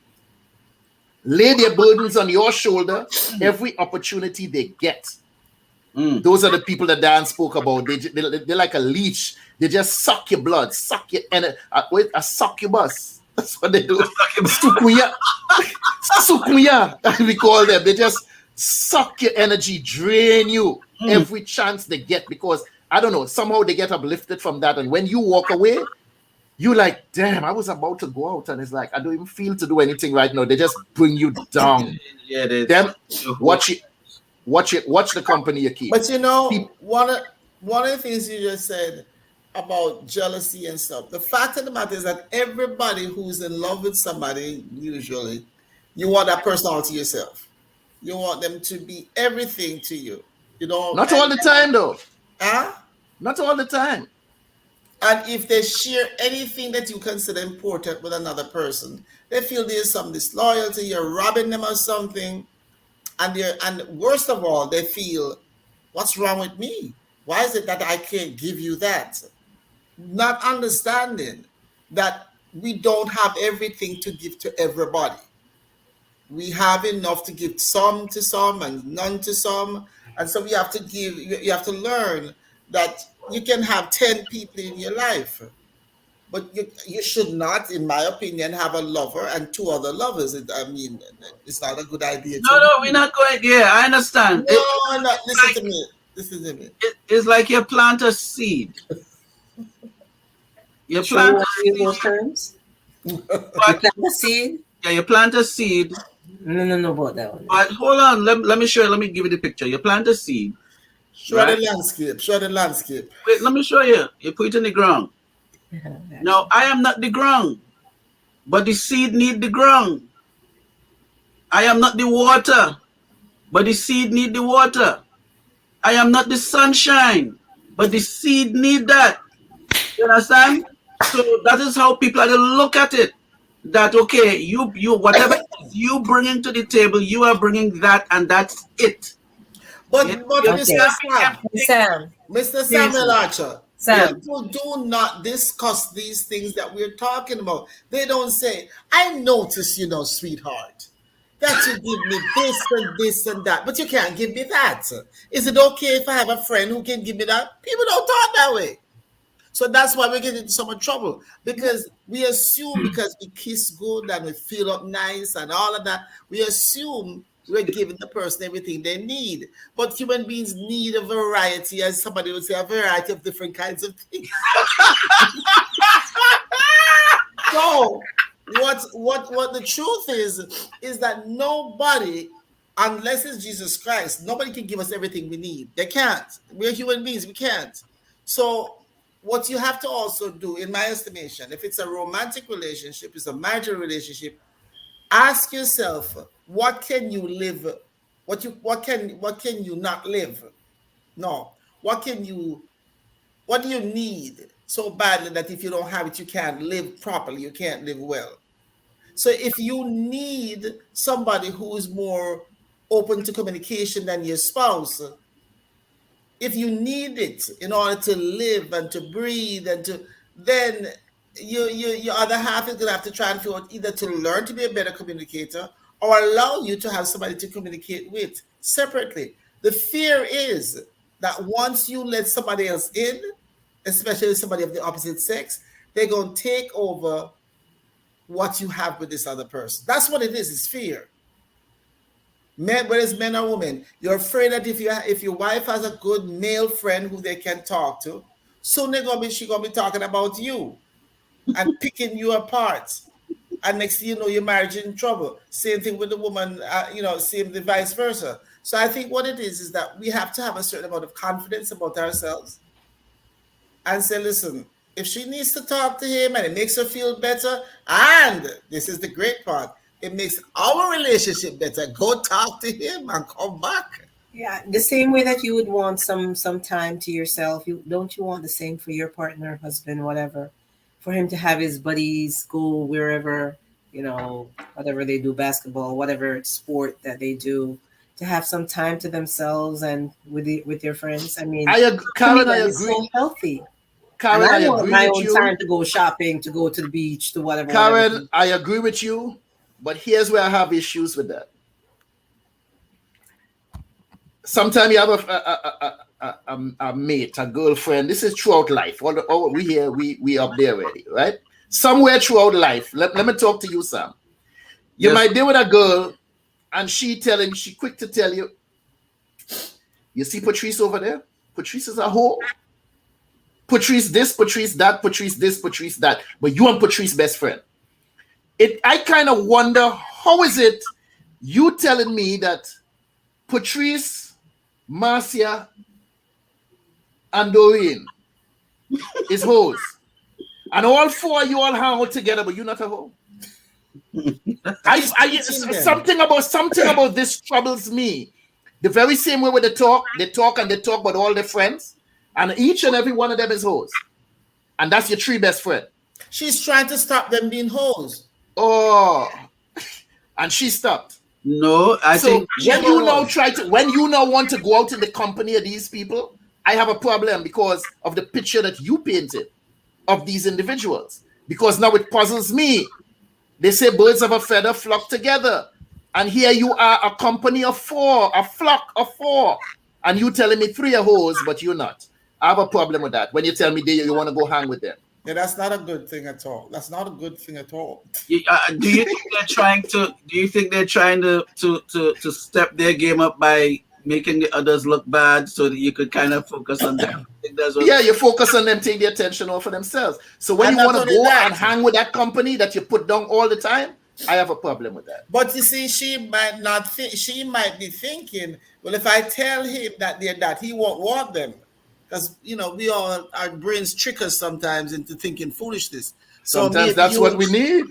lay their burdens on your shoulder every opportunity they get. Those are the people that Dan spoke about. They're like a leech. They just suck your blood, suck your energy. Wait, a succubus. That's what they do. Sukuya. Sukuya, we call them. They just suck your energy, drain you every chance they get, because I don't know, somehow they get uplifted from that. And when you walk away, you like, damn, I was about to go out, and it's like, I don't even feel to do anything right now. They just bring you down. Yeah, they them watch the company you keep. But you know, one of the things you just said about jealousy and stuff, the fact of the matter is that everybody who's in love with somebody, usually, you want that person all to yourself. You want them to be everything to you. You know, not all the time though. Huh? Not all the time. And if they share anything that you consider important with another person, they feel there's some disloyalty, you're robbing them of something. And worst of all, they feel, what's wrong with me? Why is it that I can't give you that? Not understanding that we don't have everything to give to everybody. We have enough to give some to some and none to some. And so you have to learn that you can have 10 people in your life, but you should not, in my opinion, have a lover and 2 other lovers. I mean, it's not a good idea. No, we're not going. Yeah, I understand. No, listen to me. It's like you plant a seed. You plant a seed. Those terms? But, plant a seed? Yeah, you plant a seed. No, about that one. But hold on, let me show you. Let me give you the picture. You plant a seed. Show the landscape. Wait, let me show you. You put it in the ground. Now, I am not the ground, but the seed need the ground. I am not the water, but the seed need the water. I am not the sunshine, but the seed need that. You understand? So that is how people are to look at it. That, okay, you whatever you bringing to the table, you are bringing that, and that's it. But Mr. Samuel Archer, people do not discuss these things that we're talking about. They don't say, I notice, sweetheart, that you give me this and this and that, but you can't give me that. Is it okay if I have a friend who can give me that? People don't talk that way. So that's why we get into so much trouble, because we assume because we kiss good and we feel up nice and all of that, we assume we're giving the person everything they need. But human beings need a variety, as somebody would say, a variety of different kinds of things. So what the truth is that nobody, unless it's Jesus Christ, nobody can give us everything we need. They can't. We're human beings. We can't. So what you have to also do, in my estimation, if it's a romantic relationship, it's a marital relationship, ask yourself, what can you live? What can you not live? No. What do you need so badly that if you don't have it, you can't live properly, you can't live well? So if you need somebody who is more open to communication than your spouse, if you need it in order to live and to breathe then your other half is going to have to try and figure out either to learn to be a better communicator or allow you to have somebody to communicate with separately. The fear is that once you let somebody else in, especially somebody of the opposite sex, they're going to take over what you have with this other person. That's what it is. It's fear. Men, whether it's men or women, you're afraid that if your wife has a good male friend who they can talk to, soon she's gonna be talking about you and picking you apart. And next thing you know, your marriage in trouble. Same thing with the woman, same the vice versa. So I think what it is that we have to have a certain amount of confidence about ourselves and say, listen, if she needs to talk to him and it makes her feel better, and this is the great part, it makes our relationship better, go talk to him and come back. Yeah, the same way that you would want some time to yourself, don't you want the same for your partner, husband, whatever, for him to have his buddies go wherever, whatever they do, basketball, whatever sport that they do, to have some time to themselves and with their friends. I mean, Karen, I agree. So healthy. Karen, I want agree my with own you. time to go shopping, to go to the beach, to whatever. Karen, I agree with you, but here's where I have issues with that. Sometimes you have a a mate, a girlfriend. This is throughout life. All we here, we up there already, right? Somewhere throughout life. Let me talk to you, Sam. You might deal with a girl, and she quick to tell you, you see Patrice over there? Patrice is a whore. Patrice this, Patrice that, Patrice this, Patrice that. But you and Patrice best friend. I kind of wonder, how is it you telling me that Patrice, Marcia, and Doreen is hoes, and all four of you all hang out together, but you're not a hoe? Something about this troubles me. The very same way with they talk about all their friends, and each and every one of them is hoes, and that's your three best friend. She's trying to stop them being hoes. Oh, and she stopped. No, I think when you now want to go out in the company of these people, I have a problem because of the picture that you painted of these individuals. Because now it puzzles me. They say birds of a feather flock together. And here you are, a company of four, a flock of four. And you telling me three are hoes, but you're not. I have a problem with that. When you tell me you want to go hang with them. Yeah, that's not a good thing at all. That's not a good thing at all. Do you think they're trying to? Do you think they're trying to step their game up by making the others look bad so that you could kind of focus on them? Yeah, you focus on them, take the attention off of themselves. So when you want to go and hang with that company that you put down all the time, I have a problem with that. But you see, she might be thinking, well, if I tell him that they're that, he won't want them. Because, we all, our brains trick us sometimes into thinking foolishness. So sometimes that's what we need.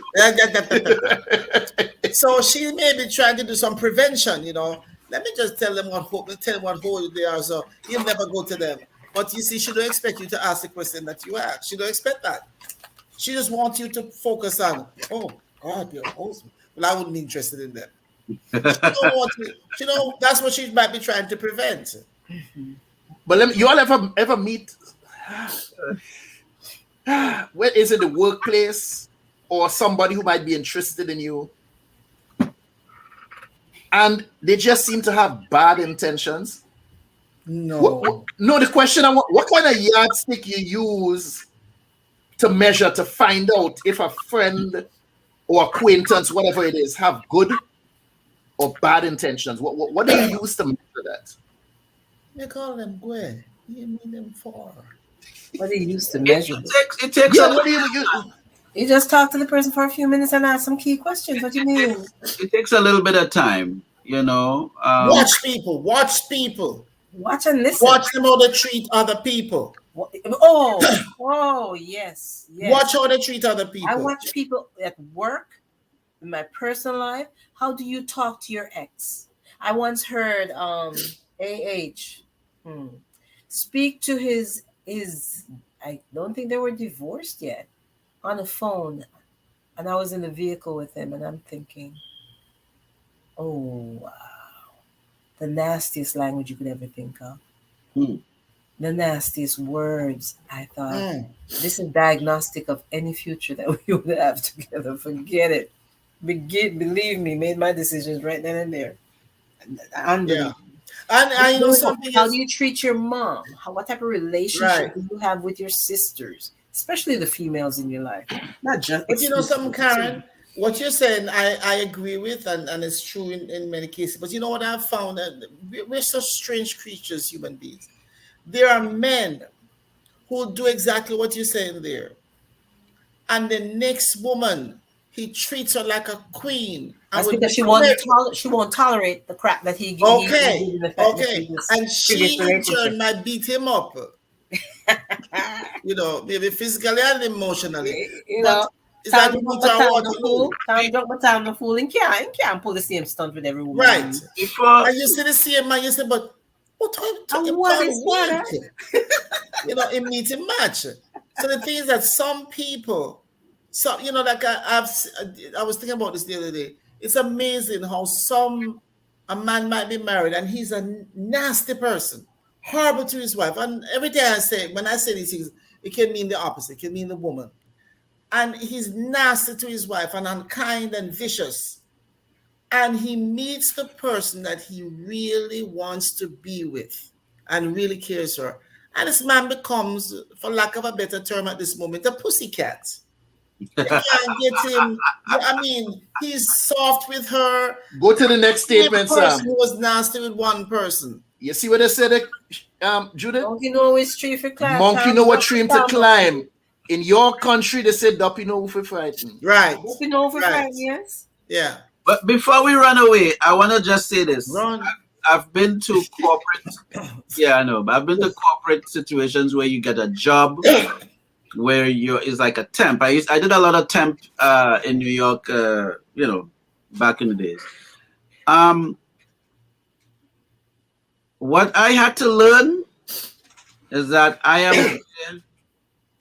So she may be trying to do some prevention, Let me just tell them what hole they are, so he'll never go to them. But you see, she don't expect you to ask the question that you ask. She don't expect that. She just wants you to focus on, oh, God, you're host. Well, I wouldn't be interested in them. That's what she might be trying to prevent. But you all ever meet? Where is it? The workplace or somebody who might be interested in you, and they just seem to have bad intentions. No. No. The question: what kind of yardstick you use to measure to find out if a friend or acquaintance, whatever it is, have good or bad intentions? What do you use to measure that? They call them Gwen. You mean them for? What do you use to measure? It takes you just talk to the person for a few minutes and ask some key questions. What do you mean? It takes a little bit of time, Watch people. Watch and listen. Watch them how they treat other people. Oh, yes. Watch how they treat other people. I watch people at work, in my personal life. How do you talk to your ex? I once heard speak to his I don't think they were divorced yet, on the phone, and I was in the vehicle with him, and I'm thinking, oh wow, the nastiest language you could ever think of. The nastiest words. I thought, this is diagnostic of any future that we would have together. Forget it. Believe me, made my decisions right then and there. Unbelievable. And you know something. How do you treat your mom? What type of relationship do you have with your sisters, especially the females in your life? Not just. But you know something, Karen. What you're saying, I agree with, and it's true in many cases. But you know what I've found? That we're such strange creatures, human beings. There are men who do exactly what you're saying there, and the next woman, he treats her like a queen. That's because she won't tolerate the crap that he gives. Okay. And she in turn might beat him up. Maybe physically and emotionally. Time drop my time the fool and can't pull the same stunt with every woman. Right. And you see the same man, you say, but what is that? It meets a match. So the thing is that some people, like I was thinking about this the other day. It's amazing how a man might be married and he's a nasty person, horrible to his wife. And every day when I say these things, it can mean the opposite. It can mean the woman. And he's nasty to his wife and unkind and vicious. And he meets the person that he really wants to be with. and really cares for her. And this man becomes, for lack of a better term at this moment, a pussycat. You can't get him. I mean, he's soft with her. Go to the next statement, Sam. Who was nasty with one person. You see what they said, Judith? Monkey know which tree to climb. Monkey know what tree to climb. In your country, they said, "Duppy know who frightened." Right. Duppy know who frightened, yes. Yeah. But before we run away, I want to just say this. Run. I've been to corporate. Yeah, I know. But I've been to corporate situations where you get a job where it's like a temp. I did a lot of temp in New York. Back in the days. What I had to learn is that I am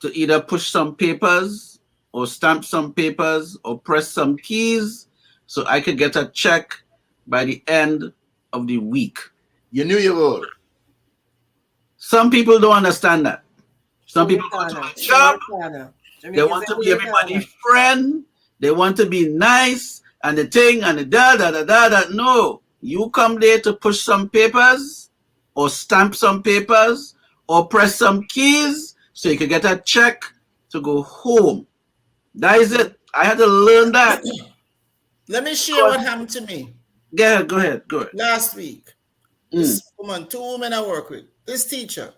to either push some papers or stamp some papers or press some keys so I could get a check by the end of the week. You knew you would. Some people don't understand that. Some people go to a job, they want to be everybody's friend, they want to be nice, and the thing and the da. No, you come there to push some papers or stamp some papers or press some keys so you can get a check to go home. That is it. I had to learn that. Let me share what happened to me. Go ahead. Last week, this woman, 2 women I work with, this teacher,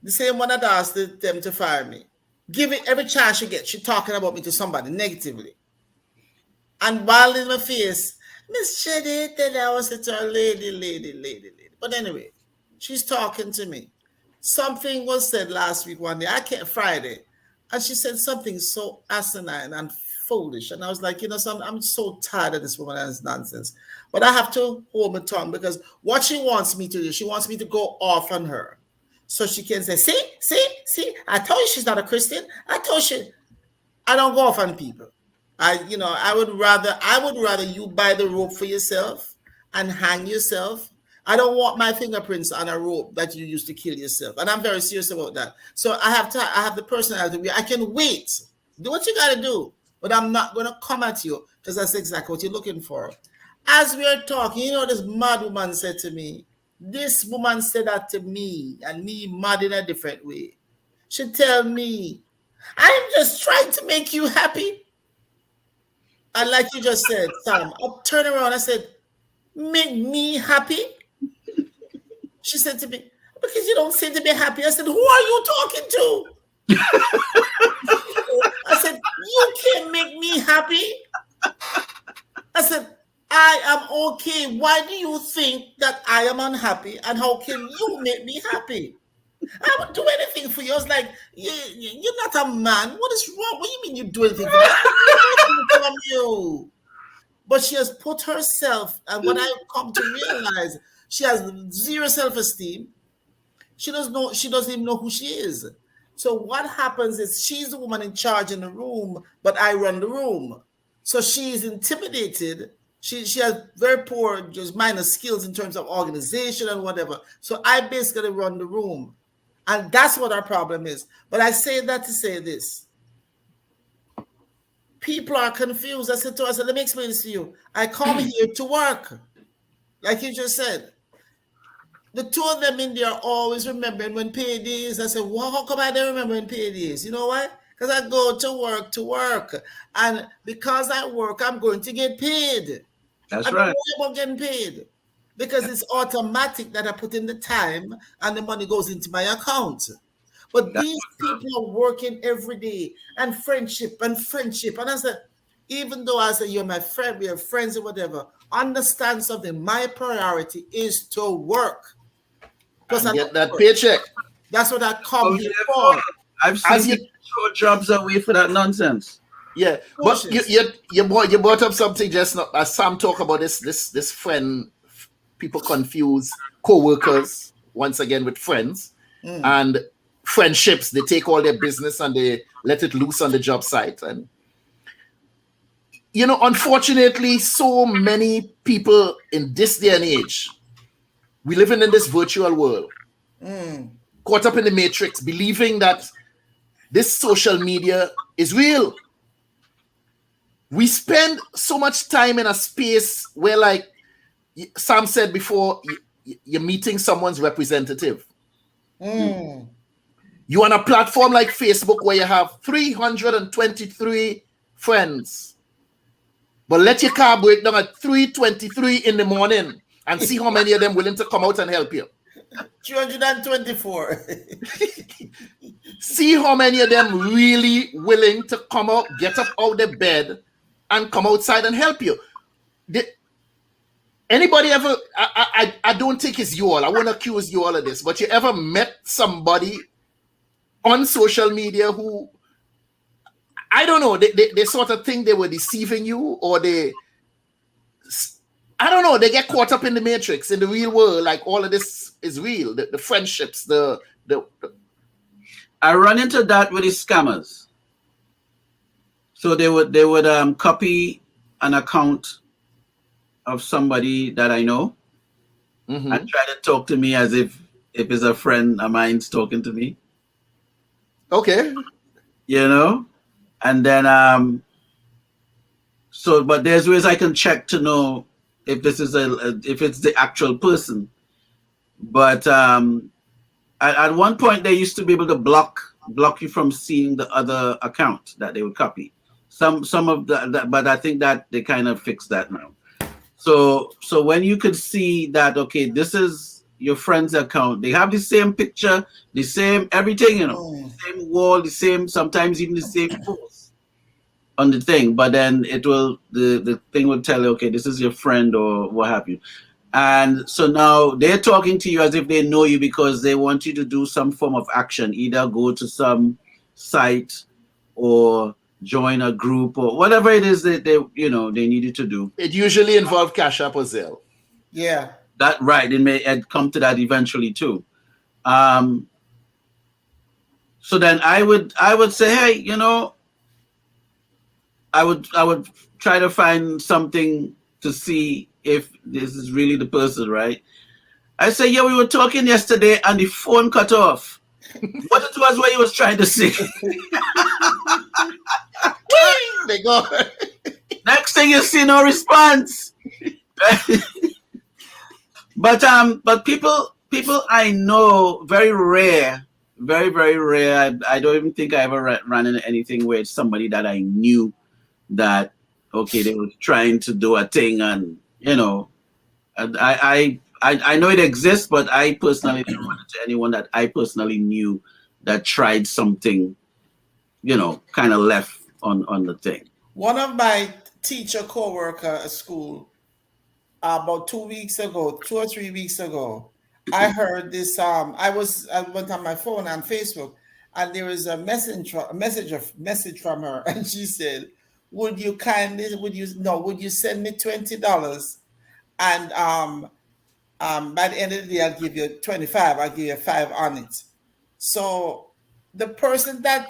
the same one that asked them to fire me. Give it every chance she gets, she's talking about me to somebody negatively. And while in my face, Miss Judith, and I was to her, lady. But anyway, she's talking to me. Something was said last week, one day, Friday, and she said something so asinine and foolish. And I was like, I'm so tired of this woman and this nonsense. But I have to hold my tongue because what she wants me to do, she wants me to go off on her. So she can say, see, I told you she's not a Christian. I told you. I don't go off on people. I would rather you buy the rope for yourself and hang yourself. I don't want my fingerprints on a rope that you used to kill yourself. And I'm very serious about that. So I have the personality where I can wait. Do what you got to do. But I'm not going to come at you because that's exactly what you're looking for. As we are talking, this mad woman said to me, this woman said that to me, and me mad in a different way. She tell me, I'm just trying to make you happy. And like you just said, Sam, I turned around and I said, make me happy? She said to me, because you don't seem to be happy. I said, who are you talking to? I said, you can't make me happy. I said, I am okay. Why do you think that I am unhappy? And how can you make me happy? I would do anything for you. I was like, you're not a man. What is wrong? What do you mean you do anything for me? From you? But she has put herself, and what I come to realize, she has zero self-esteem. She doesn't even know who she is. So what happens is she's the woman in charge in the room, but I run the room. So she's intimidated. She has very poor, just minor skills in terms of organization and whatever. So I basically run the room. And that's what our problem is. But I say that to say this. People are confused. I said, let me explain this to you. I come here to work. Like you just said. The two of them in there are always remembering when payday is. I said, well, how come I don't remember when payday is? You know why? Because I go to work. And because I work, I'm going to get paid. That's right. right. I'm not getting paid. Because it's automatic that I put in the time and the money goes into my account. But these people are working every day and friendship. And I said, even though I say you're my friend, we are friends or whatever, understand something. My priority is to work. Because I get that paycheck. That's what I come here for. I've seen you throw jobs away for that nonsense. Yeah, but you brought up something just now. As Sam talk about this friend, people confuse co-workers once again with friends and friendships. They take all their business and they let it loose on the job site. And unfortunately, so many people in this day and age, we living in this virtual world, caught up in the matrix, believing that this social media is real. We spend so much time in a space where, like Sam said before, you're meeting someone's representative. You on a platform like Facebook where you have 323 friends. But let your car break down at 3:23 in the morning and see how many of them willing to come out and help you. 324. See how many of them really willing to come out, get up out of their bed and come outside and help you. Anybody ever, I don't think it's you all, I won't accuse you all of this, but you ever met somebody on social media who, I don't know, they sort of think they were deceiving you, or I don't know, they get caught up in the matrix, in the real world, like all of this is real, the friendships, I run into that with the scammers. So they would copy an account of somebody that I know and try to talk to me as if it's a friend of mine's talking to me. Okay. You know? And then but there's ways I can check to know if this is if it's the actual person. But at one point they used to be able to block you from seeing the other account that they would copy. Some of that, but I think that they kind of fixed that now. So when you could see that, okay, this is your friend's account, they have the same picture, the same everything, you know, the same wall, the same, sometimes even the same post on the thing, but then it will, the thing will tell you, okay, this is your friend or what have you. And so now they're talking to you as if they know you because they want you to do some form of action, either go to some site or join a group or whatever it is that they need you to do. It usually involves Cash App or Zelle. Yeah. That right. It may come to that eventually too. So then I would say, hey, you know, I would try to find something to see if this is really the person, right? I say, yeah, we were talking yesterday and the phone cut off. What it was, what he was trying to say. They go. Next thing you see, no response. But people I know, very rare, very, very rare. I don't even think I ever ran into anything where it's somebody that I knew that, okay, they were trying to do a thing, and you know, and I know it exists, but I personally didn't run into anyone that I personally knew that tried something, you know, kind of left on the thing. One of my teacher co-worker at school, about 2 weeks ago, 2 or 3 weeks ago, I heard this. I went on my phone on Facebook, and there was a message from her, and she said, would you send me $20, and by the end of the day I'll give you 25. I'll give you 5 on it. So the person that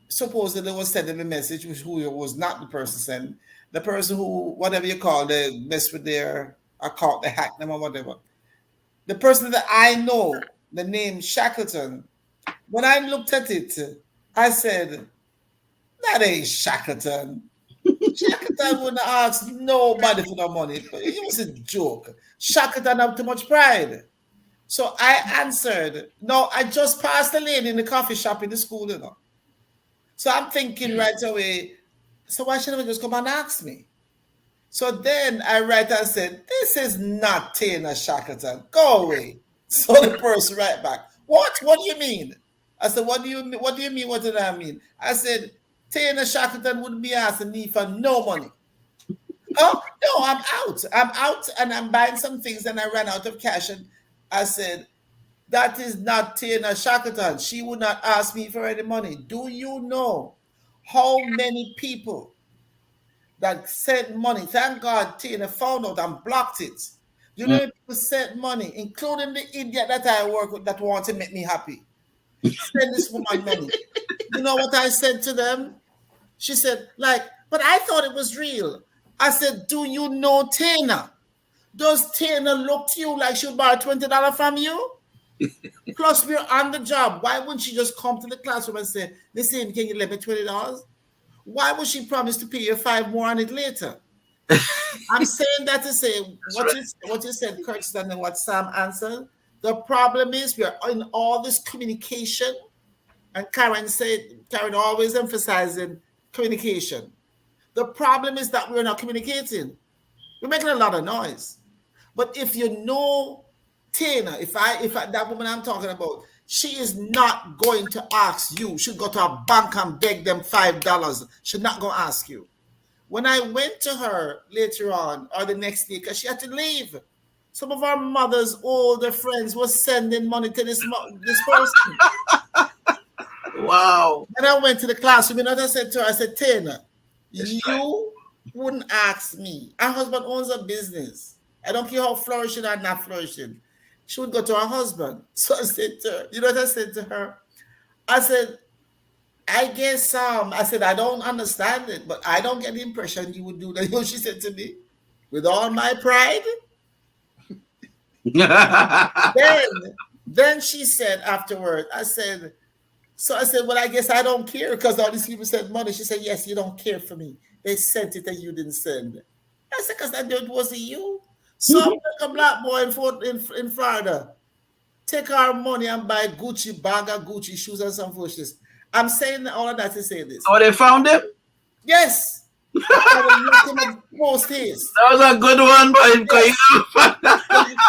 supposedly was sending the message, who was not the person sending, the person who, whatever you call, they mess with their account, they hack them or whatever. The person that I know, the name Shackleton, when I looked at it, I said, that ain't Shackleton. Shackleton wouldn't ask nobody for no money. It was a joke. Shackleton have too much pride. So I answered, no, I just passed the lady in the coffee shop in the school, you know. So I'm thinking right away, so why should I just come and ask me? So then I write and said, this is not Tina Shackleton. Go away. So the person write back, what? What do you mean? I said, what do you mean? What did I mean? I said, Tina Shackleton wouldn't be asking me for no money. Oh, no, I'm out. I'm out and I'm buying some things and I ran out of cash. And I said, that is not Tina Shackleton. She would not ask me for any money. Do you know how many people that sent money? Thank God Tina found out and blocked it. You know, people sent money, including the idiot that I work with that wants to make me happy. Send this woman money. You know what I said to them? She said, but I thought it was real. I said, do you know Tina? Does Tina look to you like she'll borrow $20 from you? Plus, we're on the job. Why wouldn't she just come to the classroom and say, listen, can you lend me $20? Why would she promise to pay you 5 more on it later? I'm saying that to say what you said, Curtis, and then what Sam answered. The problem is we are in all this communication, and Karen always emphasizing communication. The problem is that we're not communicating. We're making a lot of noise. But if you know Tina, if I that woman I'm talking about, she is not going to ask you. She'll go to a bank and beg them $5. She's not going to ask you. When I went to her later on or the next day, because she had to leave, some of our mother's older friends were sending money to this person. Wow. When I went to the classroom, you know what I said to her? I said, Tina, you wouldn't ask me. Her husband owns a business. I don't care how flourishing or not flourishing. She would go to her husband. So I said to her, you know what I said to her? I said, I guess I said, I don't understand it, but I don't get the impression you would do that. You know, she said to me, with all my pride. then she said afterward, I said, well, I guess I don't care because all these people sent money. She said, yes, you don't care for me. They sent it and you didn't send. I said, because I knew it wasn't you. So I'm like a black boy in Florida. Take our money and buy Gucci bag of Gucci shoes and some foolishness. I'm saying all of that to say this. Oh, they found him? Yes. I post his. That was a good one, but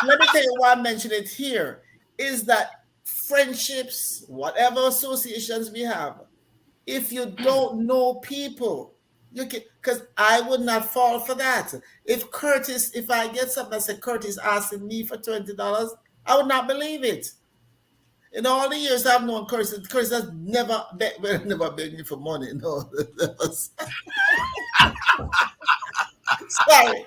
let me tell you why I mention it here. Is that friendships, whatever associations we have, if you don't know people, you can, because I would not fall for that. If I get something that said Curtis asking me for $20, I would not believe it. In all the years I've known Curtis has never begged me for money. No. Sorry.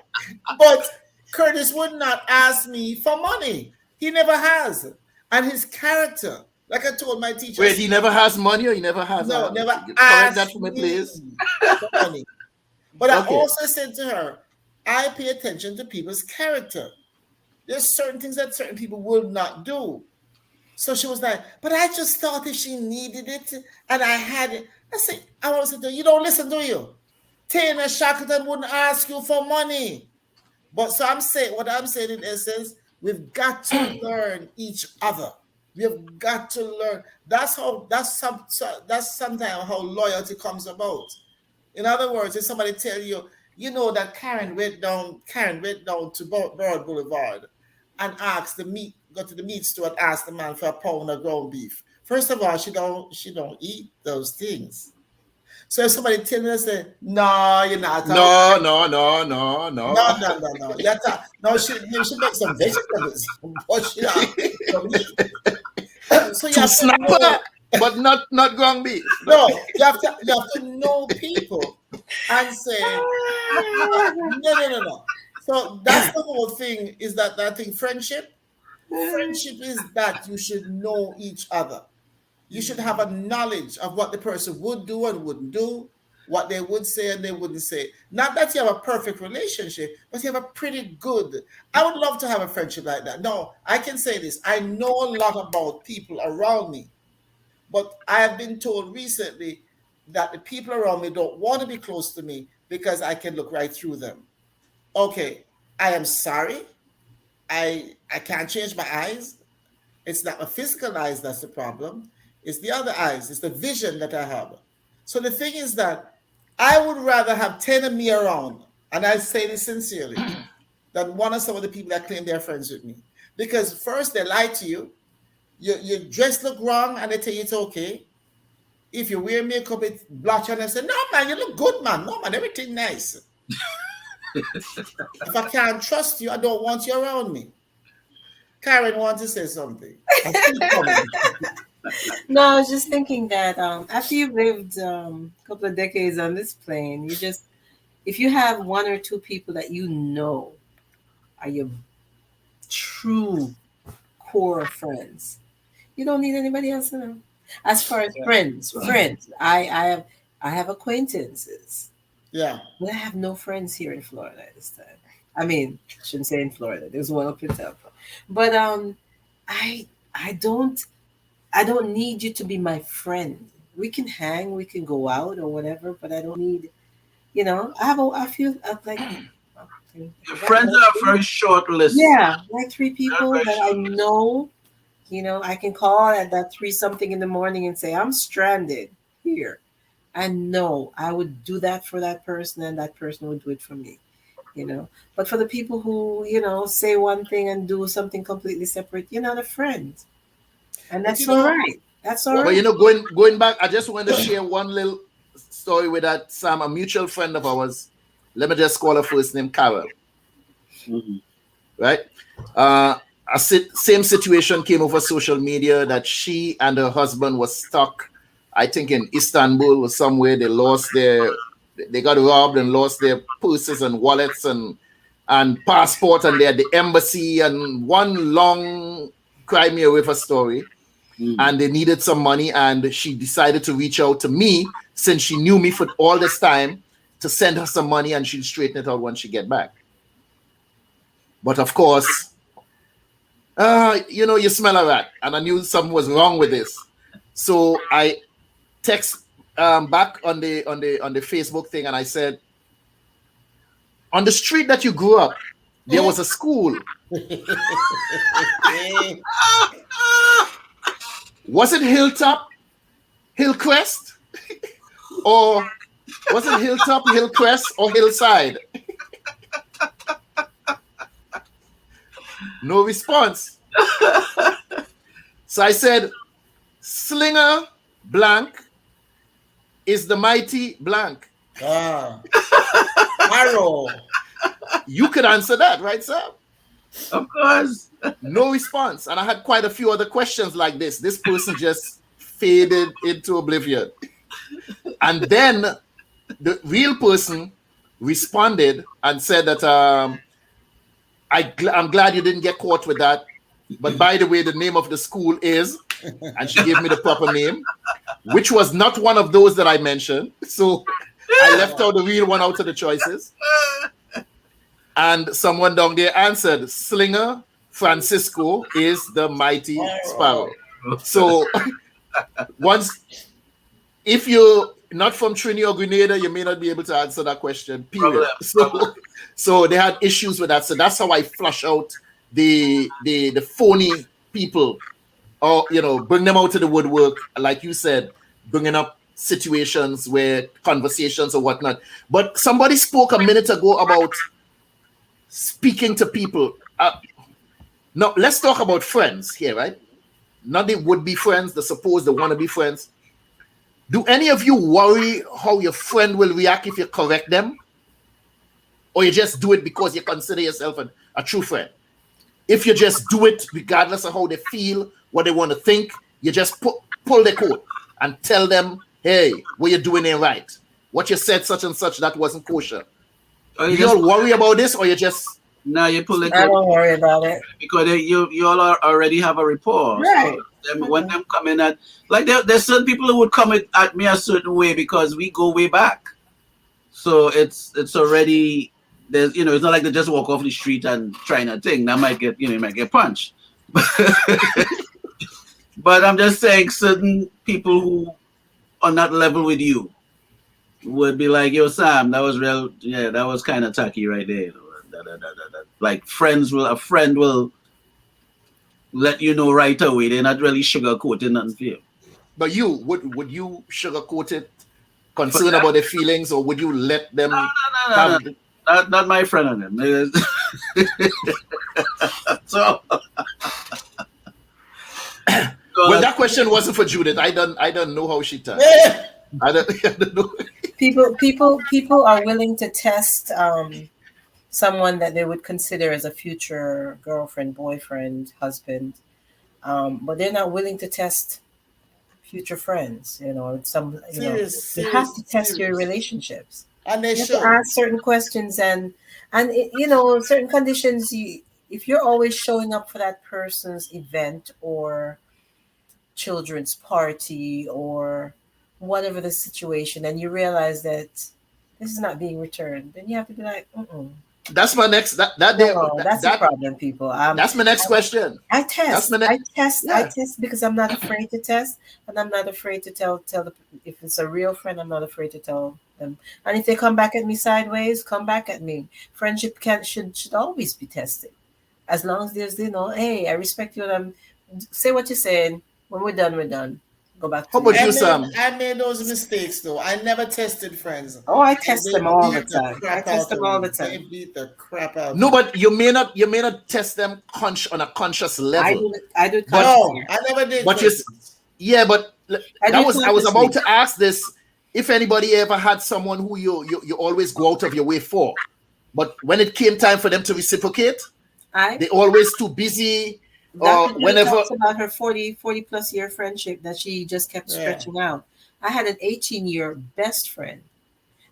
But Curtis would not ask me for money. He never has. And his character, like I told my teacher. Wait, he never has money or he never has? No, never asked that for me, please. For money. But okay. I also said to her, I pay attention to people's character. There's certain things that certain people will not do. So she was like, but I just thought if she needed it and I had it. I said, you don't listen, do you? Tina Shackleton wouldn't ask you for money. But so what I'm saying in essence, we've got to learn each other. We've got to learn. That's sometimes how loyalty comes about. In other words, if somebody tell you, you know that Karen went down to Broad Boulevard and go to the meat store and ask the man for a pound of ground beef. First of all, she don't eat those things. So if somebody tell me, say, no, you're not. No. No. She makes some vegetables, but she don't eat. So you have to know, but not ground beef. No, you have to know people and say, no. So that's the whole thing. Is that I think friendship is that you should know each other. You should have a knowledge of what the person would do and wouldn't do, what they would say and they wouldn't say. Not that you have a perfect relationship, but you have a pretty good. I would love to have a friendship like that. No, I can say this. I know a lot about people around me, but I have been told recently that the people around me don't want to be close to me because I can look right through them. Okay, I am sorry. I can't change my eyes. It's not my physical eyes that's the problem. It's the other eyes. It's the vision that I have. So the thing is that I would rather have 10 of me around, and I say this sincerely, than one of some of the people that claim they're friends with me. Because first, they lie to you. Your dress look wrong, and they tell you it's okay. If you wear makeup, it's blotch on and say, no, man, you look good, man. No, man, everything nice. If I can't trust you, I don't want you around me. Karen wants to say something. No, I was just thinking that after you've lived a couple of decades on this plane, if you have one or two people that you know are your true core friends, you don't need anybody else to know. As far as friends, I have acquaintances. Yeah. But I have no friends here in Florida this time. I mean, I shouldn't say in Florida. There's one up in Tampa. But I don't need you to be my friend. We can hang, we can go out or whatever, but I don't need, I feel like your friends are very short list. Yeah, like 3 people that I know You know, I can call at that 3-something in the morning and say, I'm stranded here. And no, I would do that for that person and that person would do it for me, you know. But for the people who, you know, say one thing and do something completely separate, you're not a friend. And that's all right. That's all right. But you know, going back, I just want to share one little story with that Sam, a mutual friend of ours. Let me just call her first name, Carol. Mm-hmm. Right? Same situation came over social media that she and her husband was stuck, I think in Istanbul or somewhere. They got robbed and lost their purses and wallets and passport, and they're at the embassy, and one long Crimea River story. And they needed some money, and she decided to reach out to me, since she knew me for all this time, to send her some money, and she'll straighten it out when she get back. But of course, you know, you smell a rat, and I knew something was wrong with this. So I text back on the Facebook thing, and I said, on the street that you grew up, there was a school. Was it Hilltop, Hillcrest, or was it Hilltop, Hillcrest, or Hillside? No response. So I said, Slinger blank is the mighty blank. Arrow. You could answer that, right, sir? Of course. No response. And I had quite a few other questions like this. This person just faded into oblivion. And then the real person responded and said that I'm glad you didn't get caught with that. But by the way, the name of the school is, and she gave me the proper name, which was not one of those that I mentioned. So I left out the real one out of the choices. And someone down there answered, Slinger Francisco is the mighty sparrow. So if you're not from Trinidad or Grenada, you may not be able to answer that question, period. So they had issues with that. So that's how I flush out the phony people, or, you know, bring them out of the woodwork, like you said, bringing up situations where conversations or whatnot. But somebody spoke a minute ago about speaking to people. Now, let's talk about friends here, right? Not the would-be friends, the supposed, the wannabe friends. Do any of you worry how your friend will react if you correct them? Or you just do it because you consider yourself a true friend? If you just do it regardless of how they feel, what they want to think, you just pull their coat and tell them, hey, what you're doing ain't right. What you said, such and such, that wasn't kosher. Do you all worry about this, or you just... No, you pull it. I don't worry about it. Because you all already have a rapport. Right. So when them come in at... Like, there's certain people who would come at me a certain way because we go way back. So it's already... There's, you know, it's not like they just walk off the street and try a thing. That might get, you know, you might get punched. But I'm just saying, certain people who on that level with you would be like, yo, Sam, that was real. Yeah, that was kind of tacky right there. Like a friend will let you know right away. They're not really sugarcoating nothing for you. But you, would you sugarcoat it, concerned about their feelings, or would you let them? No. Not my friend on them. So, well, that question wasn't for Judith. I don't know how she does. I don't know. People are willing to test someone that they would consider as a future girlfriend, boyfriend, husband, but they're not willing to test future friends. You know, you have to test your relationships. And they have to ask certain questions and you know, certain conditions. If you're always showing up for that person's event or children's party or whatever the situation, and you realize that this is not being returned, then you have to be like, That's my next. That's the problem, people. That's my next question. I test. I test because I'm not afraid to test, and I'm not afraid to tell if it's a real friend. I'm not afraid to tell them. And if they come back at me sideways, come back at me. Friendship should always be tested, as long as there's, you know, hey, I respect you, and say what you're saying. When we're done, we're done. Go back to How about you, Sam? I made those mistakes though. I never tested friends. Oh, I test them all the beat the time. I crap test out them of all me. the time. They beat the crap out. No, of me. but you may not test them on a conscious level. I do. No, I never did. But yeah, but I was about to ask this: if anybody ever had someone who you always go out of your way for, but when it came time for them to reciprocate, they always too busy. Dr. Whenever talks about her 40 plus year friendship that she just kept stretching out. I had an 18-year best friend,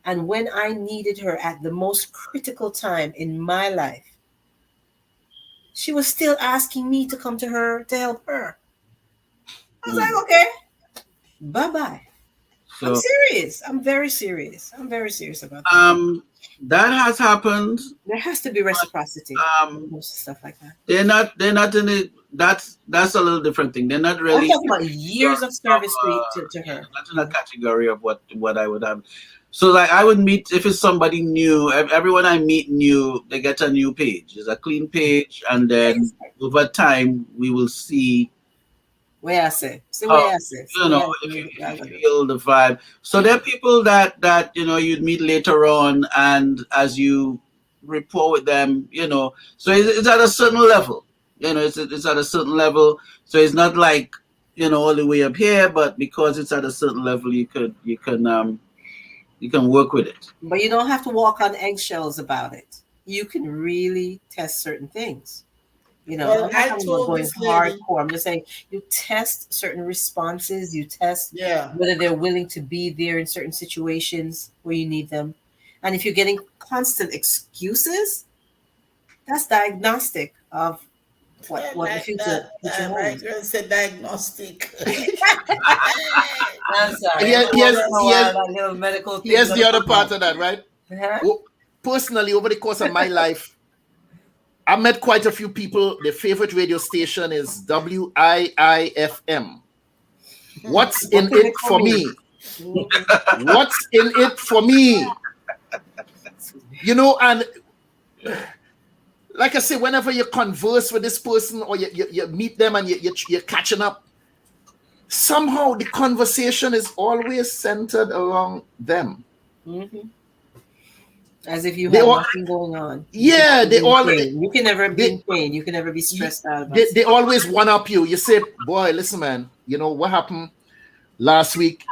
and when I needed her at the most critical time in my life, she was still asking me to come to her to help her. I was like, okay, bye-bye. So, I'm serious. I'm very serious. I'm very serious about that. That has happened. There has to be reciprocity. Most stuff like that. They're not in it. That's a little different thing. They're not really. I'm talking about years of service to her. Not in a category of what I would have. So like I would meet, if it's somebody new, everyone I meet new, they get a new page. It's a clean page, and then over time we will see. Where I say, you know, if you feel the vibe. So there are people that you'd meet later on, and as you rapport with them, so it's at a certain level. It's at a certain level. So it's not like all the way up here, but because it's at a certain level, you can work with it. But you don't have to walk on eggshells about it. You can really test certain things. Well, I'm not going hardcore. I'm just saying you test certain responses. You test whether they're willing to be there in certain situations where you need them. And if you're getting constant excuses, that's diagnostic of what the future holds. Girl said diagnostic. I'm sorry. Here's the other part of that, right? Personally, over the course of my life, I met quite a few people. Their favorite radio station is WIIFM. What's in it for me? What's in it for me? And like I say, whenever you converse with this person or you meet them and you're catching up, somehow the conversation is always centered around them. Mm-hmm. As if you have nothing going on. Yeah, you can never be in pain. You can never be stressed out about they always one up you. You say, boy, listen, man, what happened last week?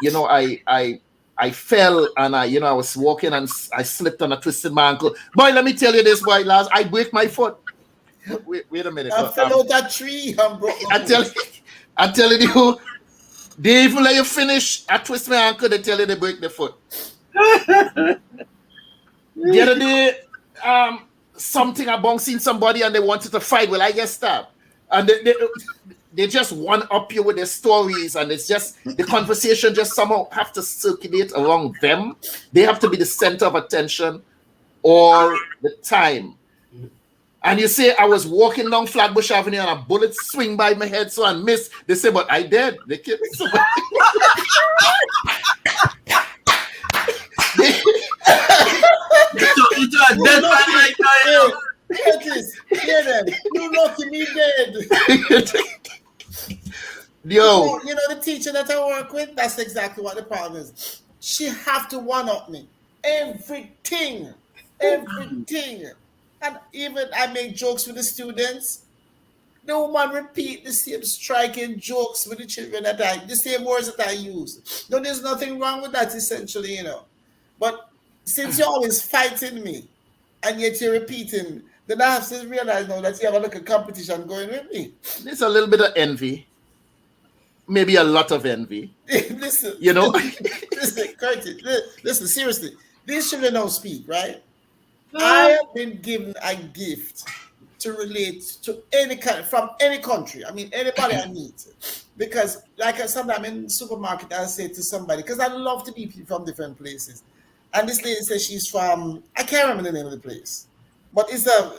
I fell and I was walking and I slipped and I twisted my ankle. Boy, let me tell you this, boy, last I break my foot. Wait a minute. I fell out that tree. I'm telling you, they even let you finish. I twist my ankle, they tell you they break the foot. The other day, something I bounced in somebody and they wanted to fight. Well, I get stabbed. And they just one up you with their stories, and it's just the conversation just somehow have to circulate around them. They have to be the center of attention all the time. And you say, I was walking down Flatbush Avenue and a bullet swing by my head, so I missed. They say, but I did. They killed somebody. Into a dead man like I am. Hear them. You lucky me dead. Yo. The teacher that I work with, that's exactly what the problem is. She have to one-up me. Everything. And even I make jokes with the students. The woman repeat the same striking jokes with the children the same words that I use. No, there's nothing wrong with that, essentially, But since you're always fighting me, and yet you're repeating, then I have to realize now that you have a little competition going with me. There's a little bit of envy. Maybe a lot of envy. Listen, listen, Curtis, listen, seriously. These children don't speak, right? I have been given a gift to relate to from any country. I mean, anybody I meet. Because sometimes in the supermarket, I'll say to somebody, because I love to meet people from different places. And this lady says she's from, I can't remember the name of the place, but it's a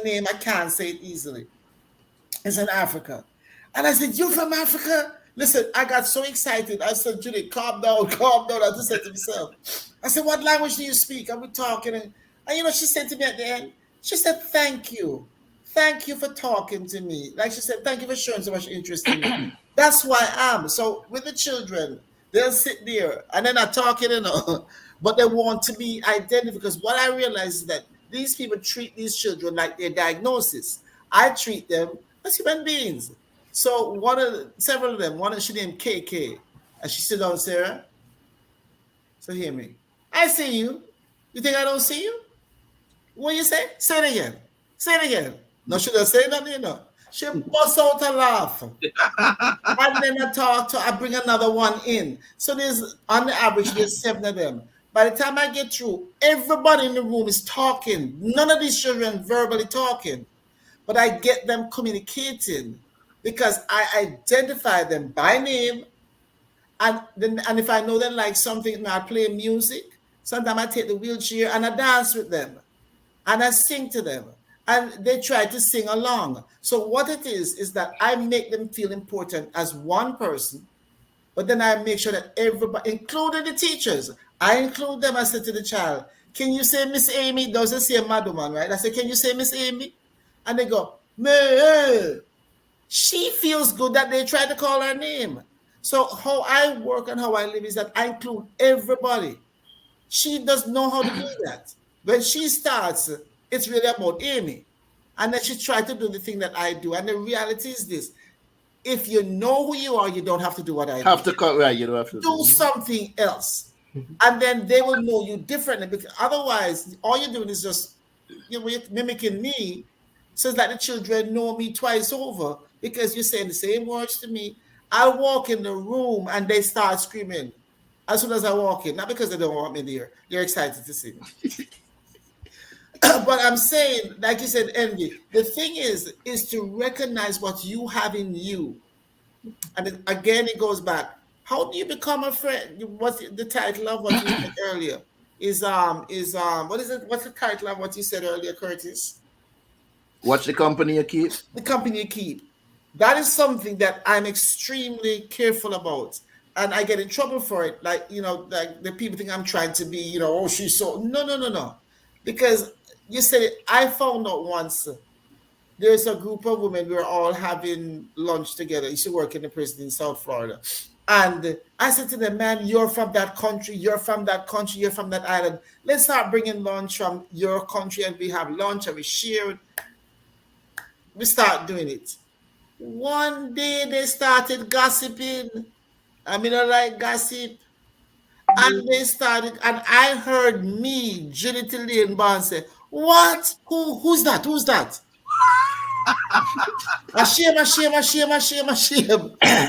name, I can't say it easily. It's in Africa. And I said, "You from Africa?" Listen, I got so excited. I said, "Judith, calm down. I just said to myself. I said, "What language do you speak?" And we're talking. And she said to me at the end, she said, "Thank you. thank you for talking to me. Like she said, thank you for showing so much interest in me. That's who I am. So with the children, they'll sit there and they're not talking, but they want to be identified, because what I realize is that these people treat these children like their diagnosis. I treat them as human beings. So several of them, one she named KK, and she sit down, Sarah. So hear me. I see you. You think I don't see you? What you say? Say it again. Say it again. No, she doesn't say nothing, She busts out a laugh. And then I bring another one in. So on the average, there's 7 of them. By the time I get through, everybody in the room is talking. None of these children verbally talking. But I get them communicating because I identify them by name. And if I know them like something, I play music. Sometimes I take the wheelchair and I dance with them. And I sing to them. And they try to sing along. So what it is that I make them feel important as one person. But then I make sure that everybody, including the teachers, I include them. I say to the child, can you say Miss Amy? Doesn't say Madam, right? I say, can you say Miss Amy? And they go, Meh. She feels good that they try to call her name. So how I work and how I live is that I include everybody. She doesn't know how to do that. When she starts, it's really about Amy. And then she tries to do the thing that I do. And the reality is this. If you know who you are, you don't have to do what I do. You don't have to do something else. And then they will know you differently. Because otherwise, all you're doing is just mimicking me. So it's like the children know me twice over because you're saying the same words to me. I walk in the room and they start screaming as soon as I walk in. Not because they don't want me there. They're excited to see me. But I'm saying, like you said, Envy, the thing is to recognize what you have in you. And again, it goes back. How do you become a friend? What's the title of what you said earlier? What is it? What's the title of what you said earlier, Curtis? Watch the company you keep. The company you keep. That is something that I'm extremely careful about. And I get in trouble for it. Like the people think I'm trying to be, oh, she's so. No. Because you said it, I found out once there's a group of women, we were all having lunch together. I used to work in the prison in South Florida. And I said to them, man, you're from that country, you're from that country, you're from that island. Let's start bringing lunch from your country and we have lunch and we share it. We start doing it. One day they started gossiping. I mean, I like gossip. And they started, and I heard me, Judith and Barnes say, what? Who's that? Who's that? Ashim.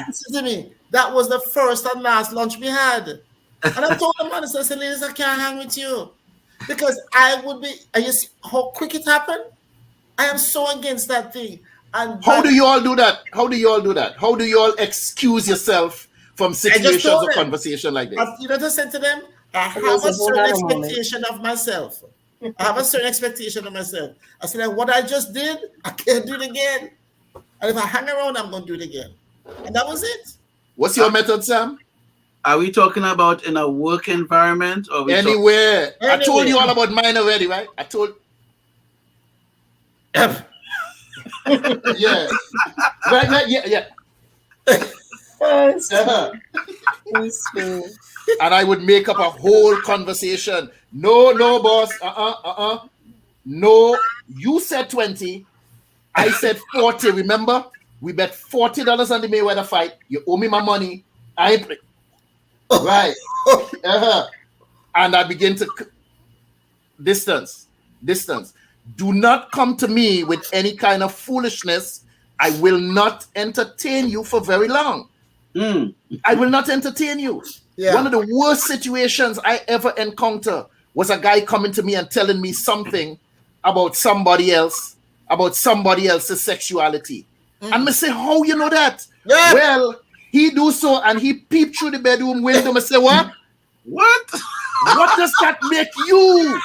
Listen to me. That was the first and last lunch we had. And I told them, honestly, I said, ladies, I can't hang with you. Because I would be, and you see how quick it happened? I am so against that thing. And how do you all do that? How do you all excuse yourself from situations or conversation like this? You know what I said to them? I have a certain expectation of myself. I said, what I just did, I can't do it again. And if I hang around, I'm going to do it again. And that was it. What's your method, Sam? Are we talking about in a work environment or anywhere? I told you all about mine already, right? I told. Yeah. Right. Yeah. And I would make up a whole conversation. No, boss. No, you said 20. I said 40. Remember? We bet $40 on the Mayweather fight. You owe me my money. I ain't play. Right. And I begin to distance. Do not come to me with any kind of foolishness. I will not entertain you for very long. I will not entertain you. Yeah. One of the worst situations I ever encountered was a guy coming to me and telling me something about somebody else's sexuality. And I say, how you know that? Yeah. Well, he do so and he peeped through the bedroom window. I say, what? What does that make you?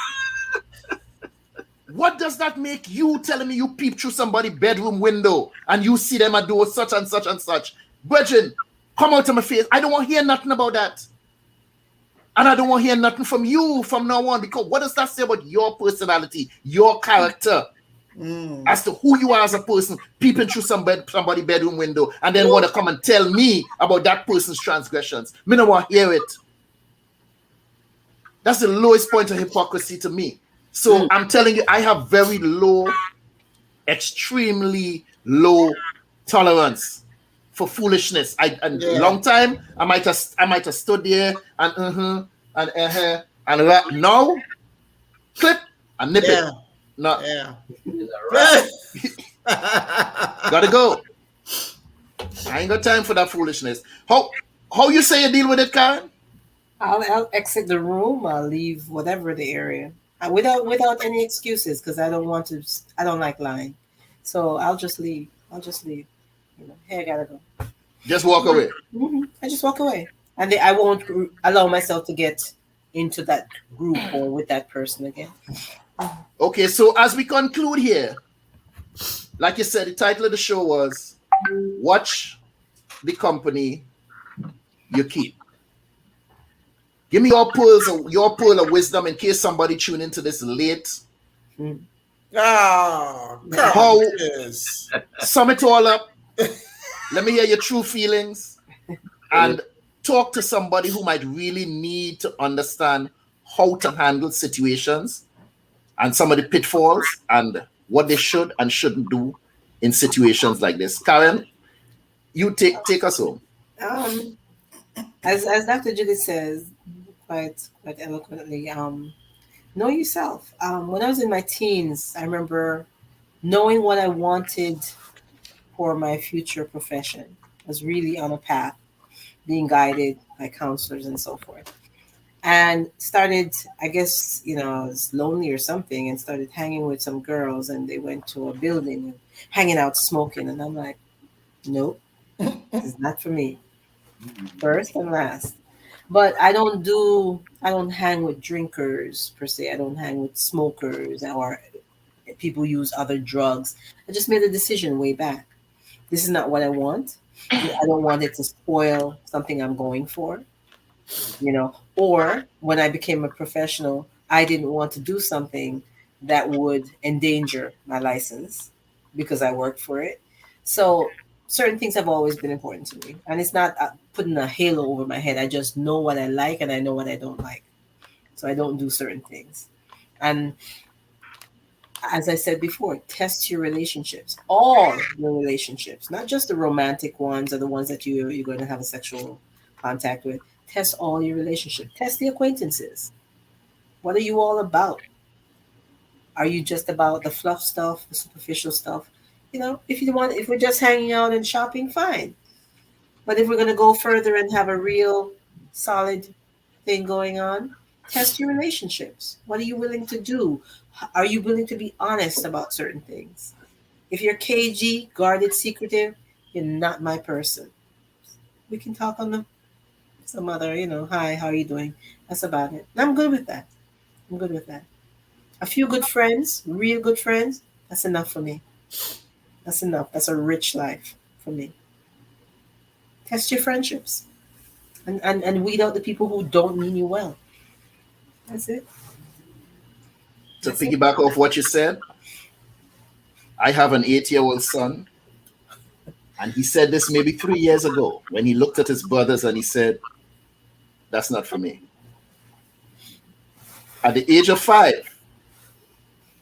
What does that make you telling me you peep through somebody's bedroom window and you see them do such and such and such? Brethren, come out of my face. I don't want to hear nothing about that. And I don't want to hear nothing from you from now on, because what does that say about your personality, your character? as to who you are as a person, peeping through somebody's bedroom window, and then want to come and tell me about that person's transgressions. Me no want to hear it. That's the lowest point of hypocrisy to me. So I'm telling you, I have very low, extremely low tolerance for foolishness. Long time I might have stood there and now clip and nip it. No. Yeah. Gotta go. I ain't got time for that foolishness. How you say you deal with it, Karen? I'll exit the room. I'll leave whatever the area without any excuses, because I don't like lying. So I'll just leave. You know, hey, I gotta go. Just walk away. I just walk away, and I won't allow myself to get into that group or with that person again. Okay, so as we conclude here, like you said, the title of the show was "Watch the Company You Keep." Give me your pearl of wisdom in case somebody tuned into this late. Sum it all up. Let me hear your true feelings and talk to somebody who might really need to understand how to handle situations and some of the pitfalls and what they should and shouldn't do in situations like this. Karen, you take us home. As Dr. Judith says quite eloquently, know yourself. When I was in my teens, I remember knowing what I wanted for my future profession. I was really on a path, being guided by counselors and so forth. And started, I guess, I was lonely or something, and started hanging with some girls, and they went to a building and hanging out smoking. And I'm like, nope, this is not for me. First and last. But I don't hang with drinkers per se. I don't hang with smokers or people who use other drugs. I just made a decision way back. This is not what I want. I don't want it to spoil something I'm going for, or when I became a professional, I didn't want to do something that would endanger my license because I worked for it. So certain things have always been important to me, and it's not putting a halo over my head. I just know what I like and I know what I don't like. So I don't do certain things. And as I said before, test your relationships, all your relationships, not just the romantic ones or the ones that you're going to have a sexual contact with. Test all your relationships. Test the acquaintances. What are you all about? Are you just about the fluff stuff, the superficial stuff? If we're just hanging out and shopping, fine. But if we're going to go further and have a real solid thing going on, test your relationships. What are you willing to do? Are you willing to be honest about certain things? If you're cagey, guarded, secretive, you're not my person. We can talk on some other, hi, how are you doing? That's about it. And I'm good with that. A few good friends, real good friends, that's enough for me. That's enough. That's a rich life for me. Test your friendships and weed out the people who don't mean you well. That's it. To piggyback off what you said, I have an 8-year-old son, and he said this maybe 3 years ago when he looked at his brothers and he said, that's not for me. At the age of 5,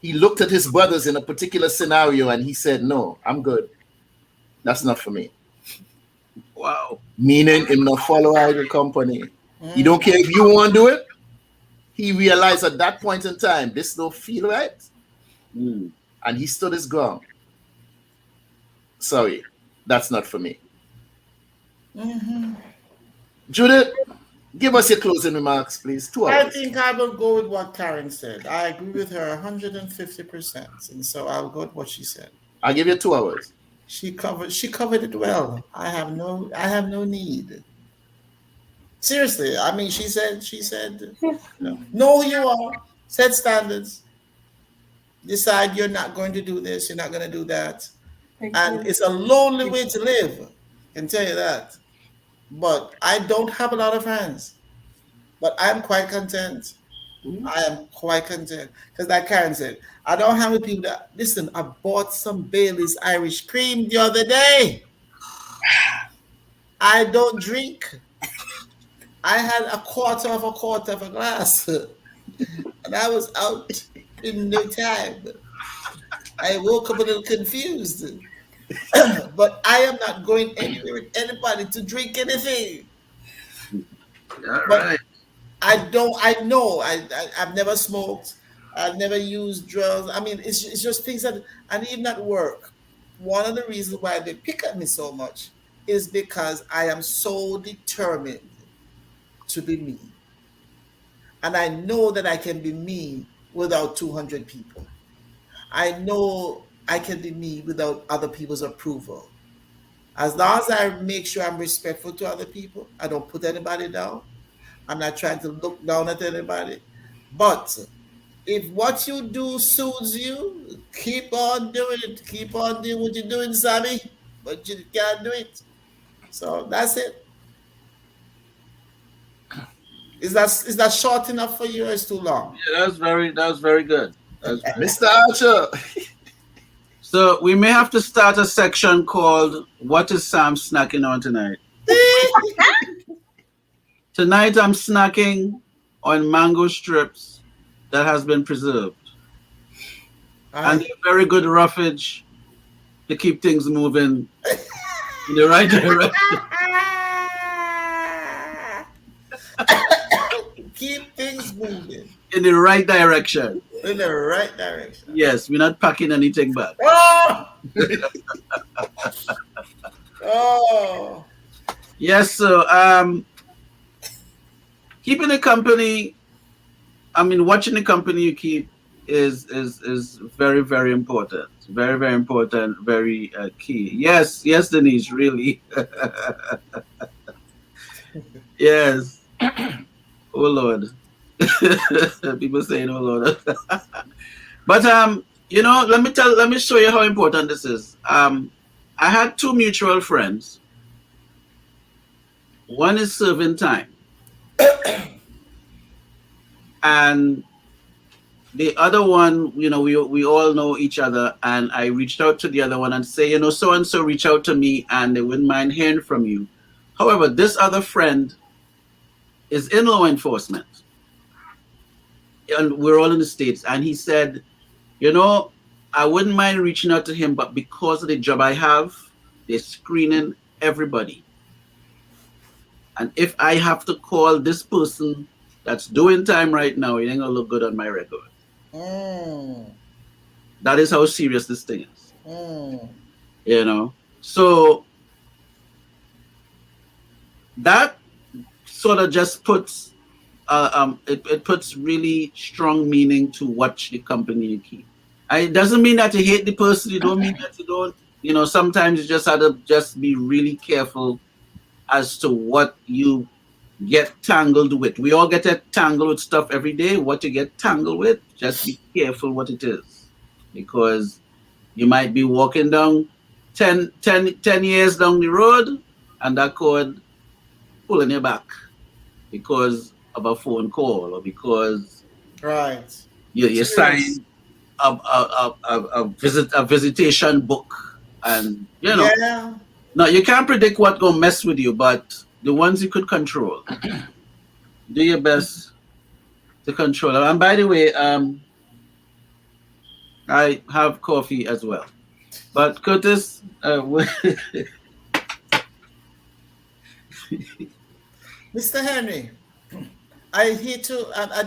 he looked at his brothers in a particular scenario and he said, no, I'm good. That's not for me. Wow. Meaning him not follow our company. He don't care if you want to do it. He realized at that point in time, this don't feel right. And he stood his ground. Sorry, that's not for me. Judith, give us your closing remarks, please. 2 hours. I think I will go with what Karin said. I agree with her 150%. And so I'll go with what she said. I'll give you 2 hours. She covered it well. I have no need. Seriously, I mean, she said, know who you are, set standards, decide you're not going to do this, you're not going to do that. It's a lonely way to live, I can tell you that. But I don't have a lot of friends, but I'm quite content I am quite content. Because like Karen said, I don't have people that, listen, I bought some Bailey's Irish cream the other day. I don't drink. I had a quarter of a glass. And I was out in no time. I woke up a little confused. But I am not going anywhere with anybody to drink anything. But I've never smoked. I've never used drugs. I mean, it's just things that, and even at work, one of the reasons why they pick at me so much is because I am so determined to be me. And I know that I can be me without 200 people. I know I can be me without other people's approval. As long as I make sure I'm respectful to other people, I don't put anybody down. I'm not trying to look down at anybody. But if what you do soothes you, keep on doing it. Keep on doing what you're doing, Sammy. But you can't do it. So that's it. Is that short enough for you or is too long? Yeah, that was very good. Mr. Archer. So we may have to start a section called "What is Sam snacking on tonight?" Tonight I'm snacking on mango strips that has been preserved, and they're very good roughage to keep things moving in the right direction. Keep things moving in the right direction. In the right direction. Yes, we're not packing anything back. Oh! Oh. Yes, so keeping the company, watching the company you keep is very, very important. Very, very important, very key. Yes, Denise, really. Yes. Oh Lord. People saying oh Lord. But let me show you how important this is. I had two mutual friends. One is serving time. And the other one, we all know each other, and I reached out to the other one and say, so and so reach out to me and they wouldn't mind hearing from you. However, this other friend is in law enforcement, and we're all in the States. And he said, I wouldn't mind reaching out to him, but because of the job I have, they're screening everybody. And if I have to call this person that's doing time right now, it ain't gonna look good on my record. That is how serious this thing is. So that sort of just puts it puts really strong meaning to watch the company you keep. It doesn't mean that you hate the person. You don't mean that you don't. Sometimes you just have to just be really careful as to what you get tangled with. We all get tangled with stuff every day. What you get tangled with, just be careful what it is, because you might be walking down 10 years down the road, and that could pulling you back because of a phone call or because you signed a visitation book, and now you can't predict what gonna mess with you, but the ones you could control, do your best to control them. And by the way, I have coffee as well, but Curtis, Mr. Henry, I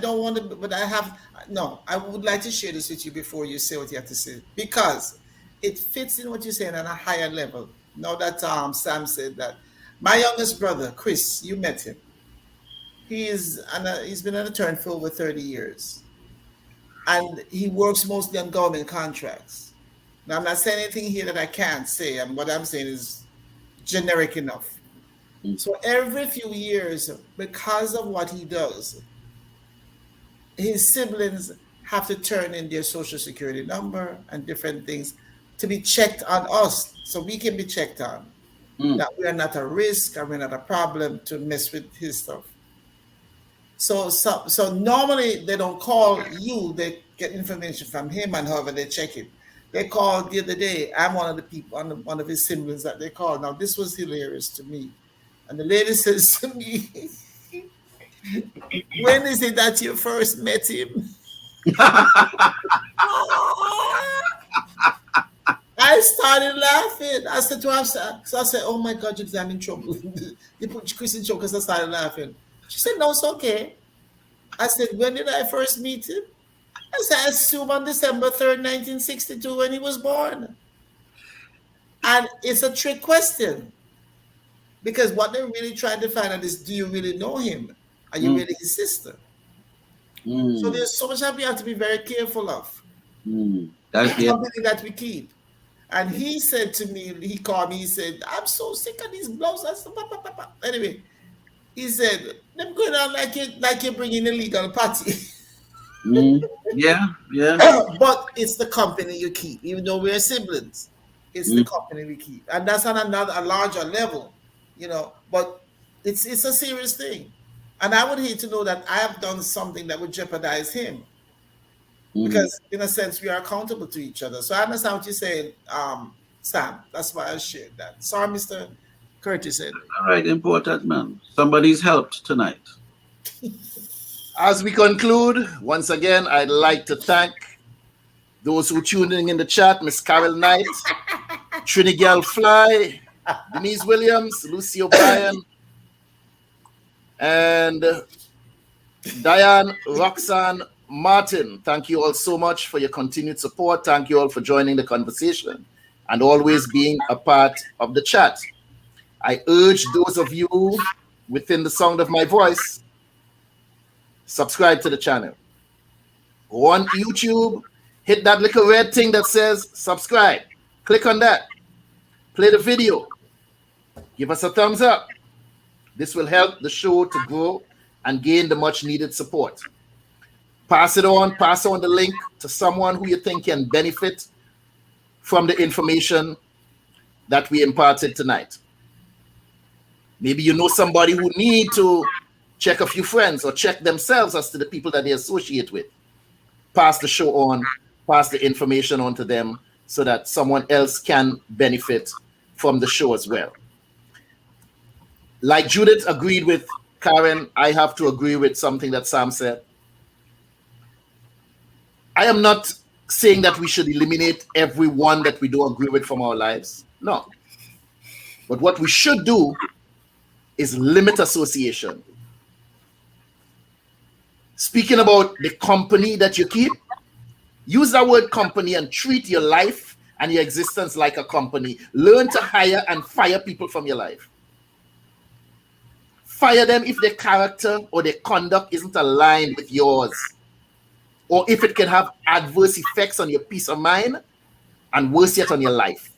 don't want to, but I would like to share this with you before you say what you have to say, because it fits in what you're saying on a higher level. Now that Sam said that, my youngest brother, Chris, you met him. He's been an attorney for over 30 years. And he works mostly on government contracts. Now, I'm not saying anything here that I can't say, and what I'm saying is generic enough. So every few years, because of what he does, his siblings have to turn in their social security number and different things to be checked on us, so we can be checked on. That we are not a risk and we're not a problem to mess with his stuff. So normally they don't call you, they get information from him, and however they check it. They called the other day. I'm one of the people, one of his siblings that they called. Now this was hilarious to me. And the lady says to me, when is it that you first met him? I started laughing. I said to her, so I said, oh my God, Judith, I'm in trouble. You put Chris in trouble because I started laughing. She said, no, it's okay. I said, when did I first meet him? I said, I assume on December 3rd, 1962, when he was born. And it's a trick question. Because what they're really trying to find out is, do you really know him? Are you really his sister? So there's so much that we have to be very careful of. That's something that we keep. And he said to me, he called me, he said, I'm so sick of these blouses. Anyway, he said, them going on like you're bringing a legal party. Yeah. But it's the company you keep, even though we're siblings. It's the company we keep. And that's on a larger level, but it's a serious thing. And I would hate to know that I have done something that would jeopardize him. Because in a sense, we are accountable to each other. So I understand what you're saying, Sam. That's why I shared that. Sorry, Mr. Curtis said. All right, important, man. Somebody's helped tonight. As we conclude, once again, I'd like to thank those who tuned in the chat, Miss Carol Knight, Trinigel Fly, Denise Williams, Lucy O'Brien, and Diane Roxanne Martin. Thank you all so much for your continued support. Thank you all for joining the conversation and always being a part of the chat. I urge those of you within the sound of my voice, subscribe to the channel. Go on YouTube, hit that little red thing that says subscribe. Click on that. Play the video. Give us a thumbs up. This will help the show to grow and gain the much needed support. Pass on the link to someone who you think can benefit from the information that we imparted tonight. Maybe you know somebody who need to check a few friends or check themselves as to the people that they associate with. Pass the show on, pass the information on to them so that someone else can benefit from the show as well. Like Judith agreed with Karen, I have to agree with something that Sam said. I am not saying that we should eliminate everyone that we don't agree with from our lives. No. But what we should do is limit association. Speaking about the company that you keep, use that word company and treat your life and your existence like a company. Learn to hire and fire people from your life. Fire them if their character or their conduct isn't aligned with yours, or if it can have adverse effects on your peace of mind, and worse yet, on your life.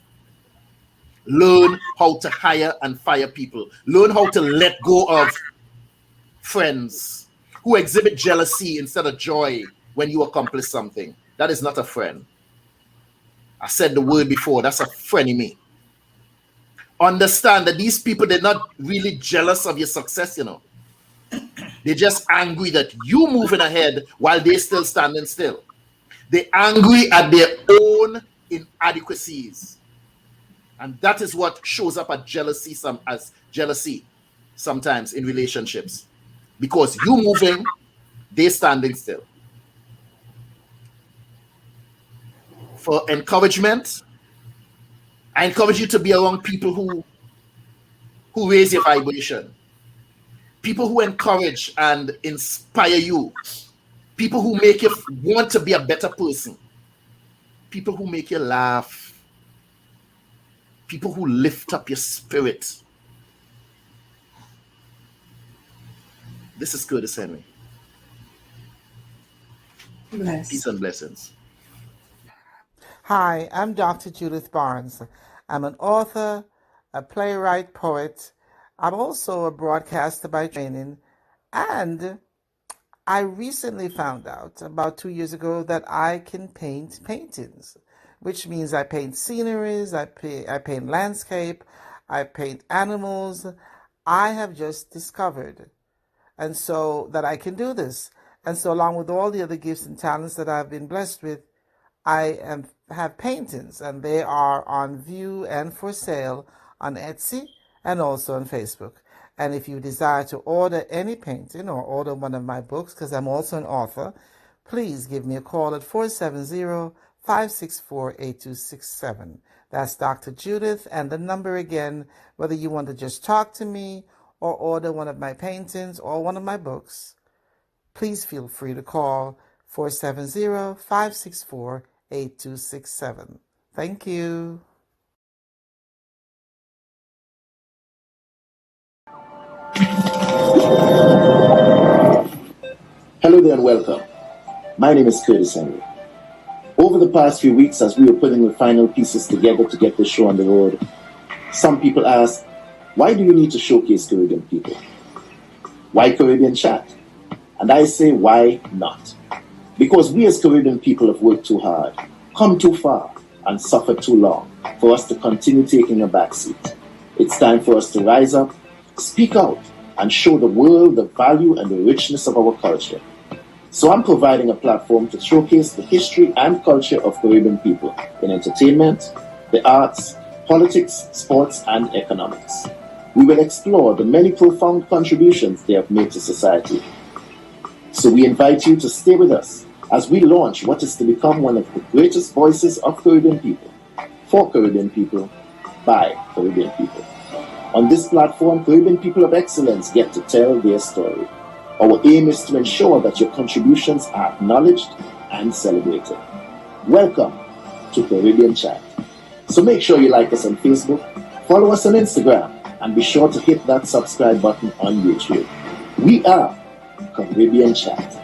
Learn how to hire and fire people. Learn how to let go of friends who exhibit jealousy instead of joy when you accomplish something. That is not a friend. I said the word before, that's a frenemy. Understand that these people, they're not really jealous of your success, They're just angry that you moving ahead while they're still standing still. They're angry at their own inadequacies. And that is what shows up as jealousy sometimes in relationships. Because you moving, they're standing still. For encouragement, I encourage you to be around people who raise your vibration. People who encourage and inspire you. People who make you want to be a better person. People who make you laugh. People who lift up your spirit. This is Curtis Henry. Bless. Peace and blessings. Hi, I'm Dr. Judith Barnes. I'm an author, a playwright, poet. I'm also a broadcaster by training, and I recently found out about 2 years ago that I can paint paintings, which means I paint sceneries, I paint landscape, I paint animals. I have just discovered and so that I can do this. And so along with all the other gifts and talents that I've been blessed with, have paintings, and they are on view and for sale on Etsy and also on Facebook. And if you desire to order any painting or order one of my books, because I'm also an author, please give me a call at 470-564-8267. That's Dr. Judith, and the number again, whether you want to just talk to me or order one of my paintings or one of my books, please feel free to call 470-564-8267. Thank you. Hello there and welcome. My name is Curtis Henry. Over the past few weeks, as we were putting the final pieces together to get the show on the road, some people asked, why do you need to showcase Caribbean people? Why Caribbean Chat? And I say, why not? Because we as Caribbean people have worked too hard, come too far, and suffered too long for us to continue taking a backseat. It's time for us to rise up, speak out, and show the world the value and the richness of our culture. So I'm providing a platform to showcase the history and culture of Caribbean people in entertainment, the arts, politics, sports, and economics. We will explore the many profound contributions they have made to society. So we invite you to stay with us as we launch what is to become one of the greatest voices of Caribbean people, for Caribbean people, by Caribbean people. On this platform, Caribbean people of excellence get to tell their story. Our aim is to ensure that your contributions are acknowledged and celebrated. Welcome to Caribbean Chat. So make sure you like us on Facebook, follow us on Instagram, and be sure to hit that subscribe button on YouTube. We are Caribbean Chat.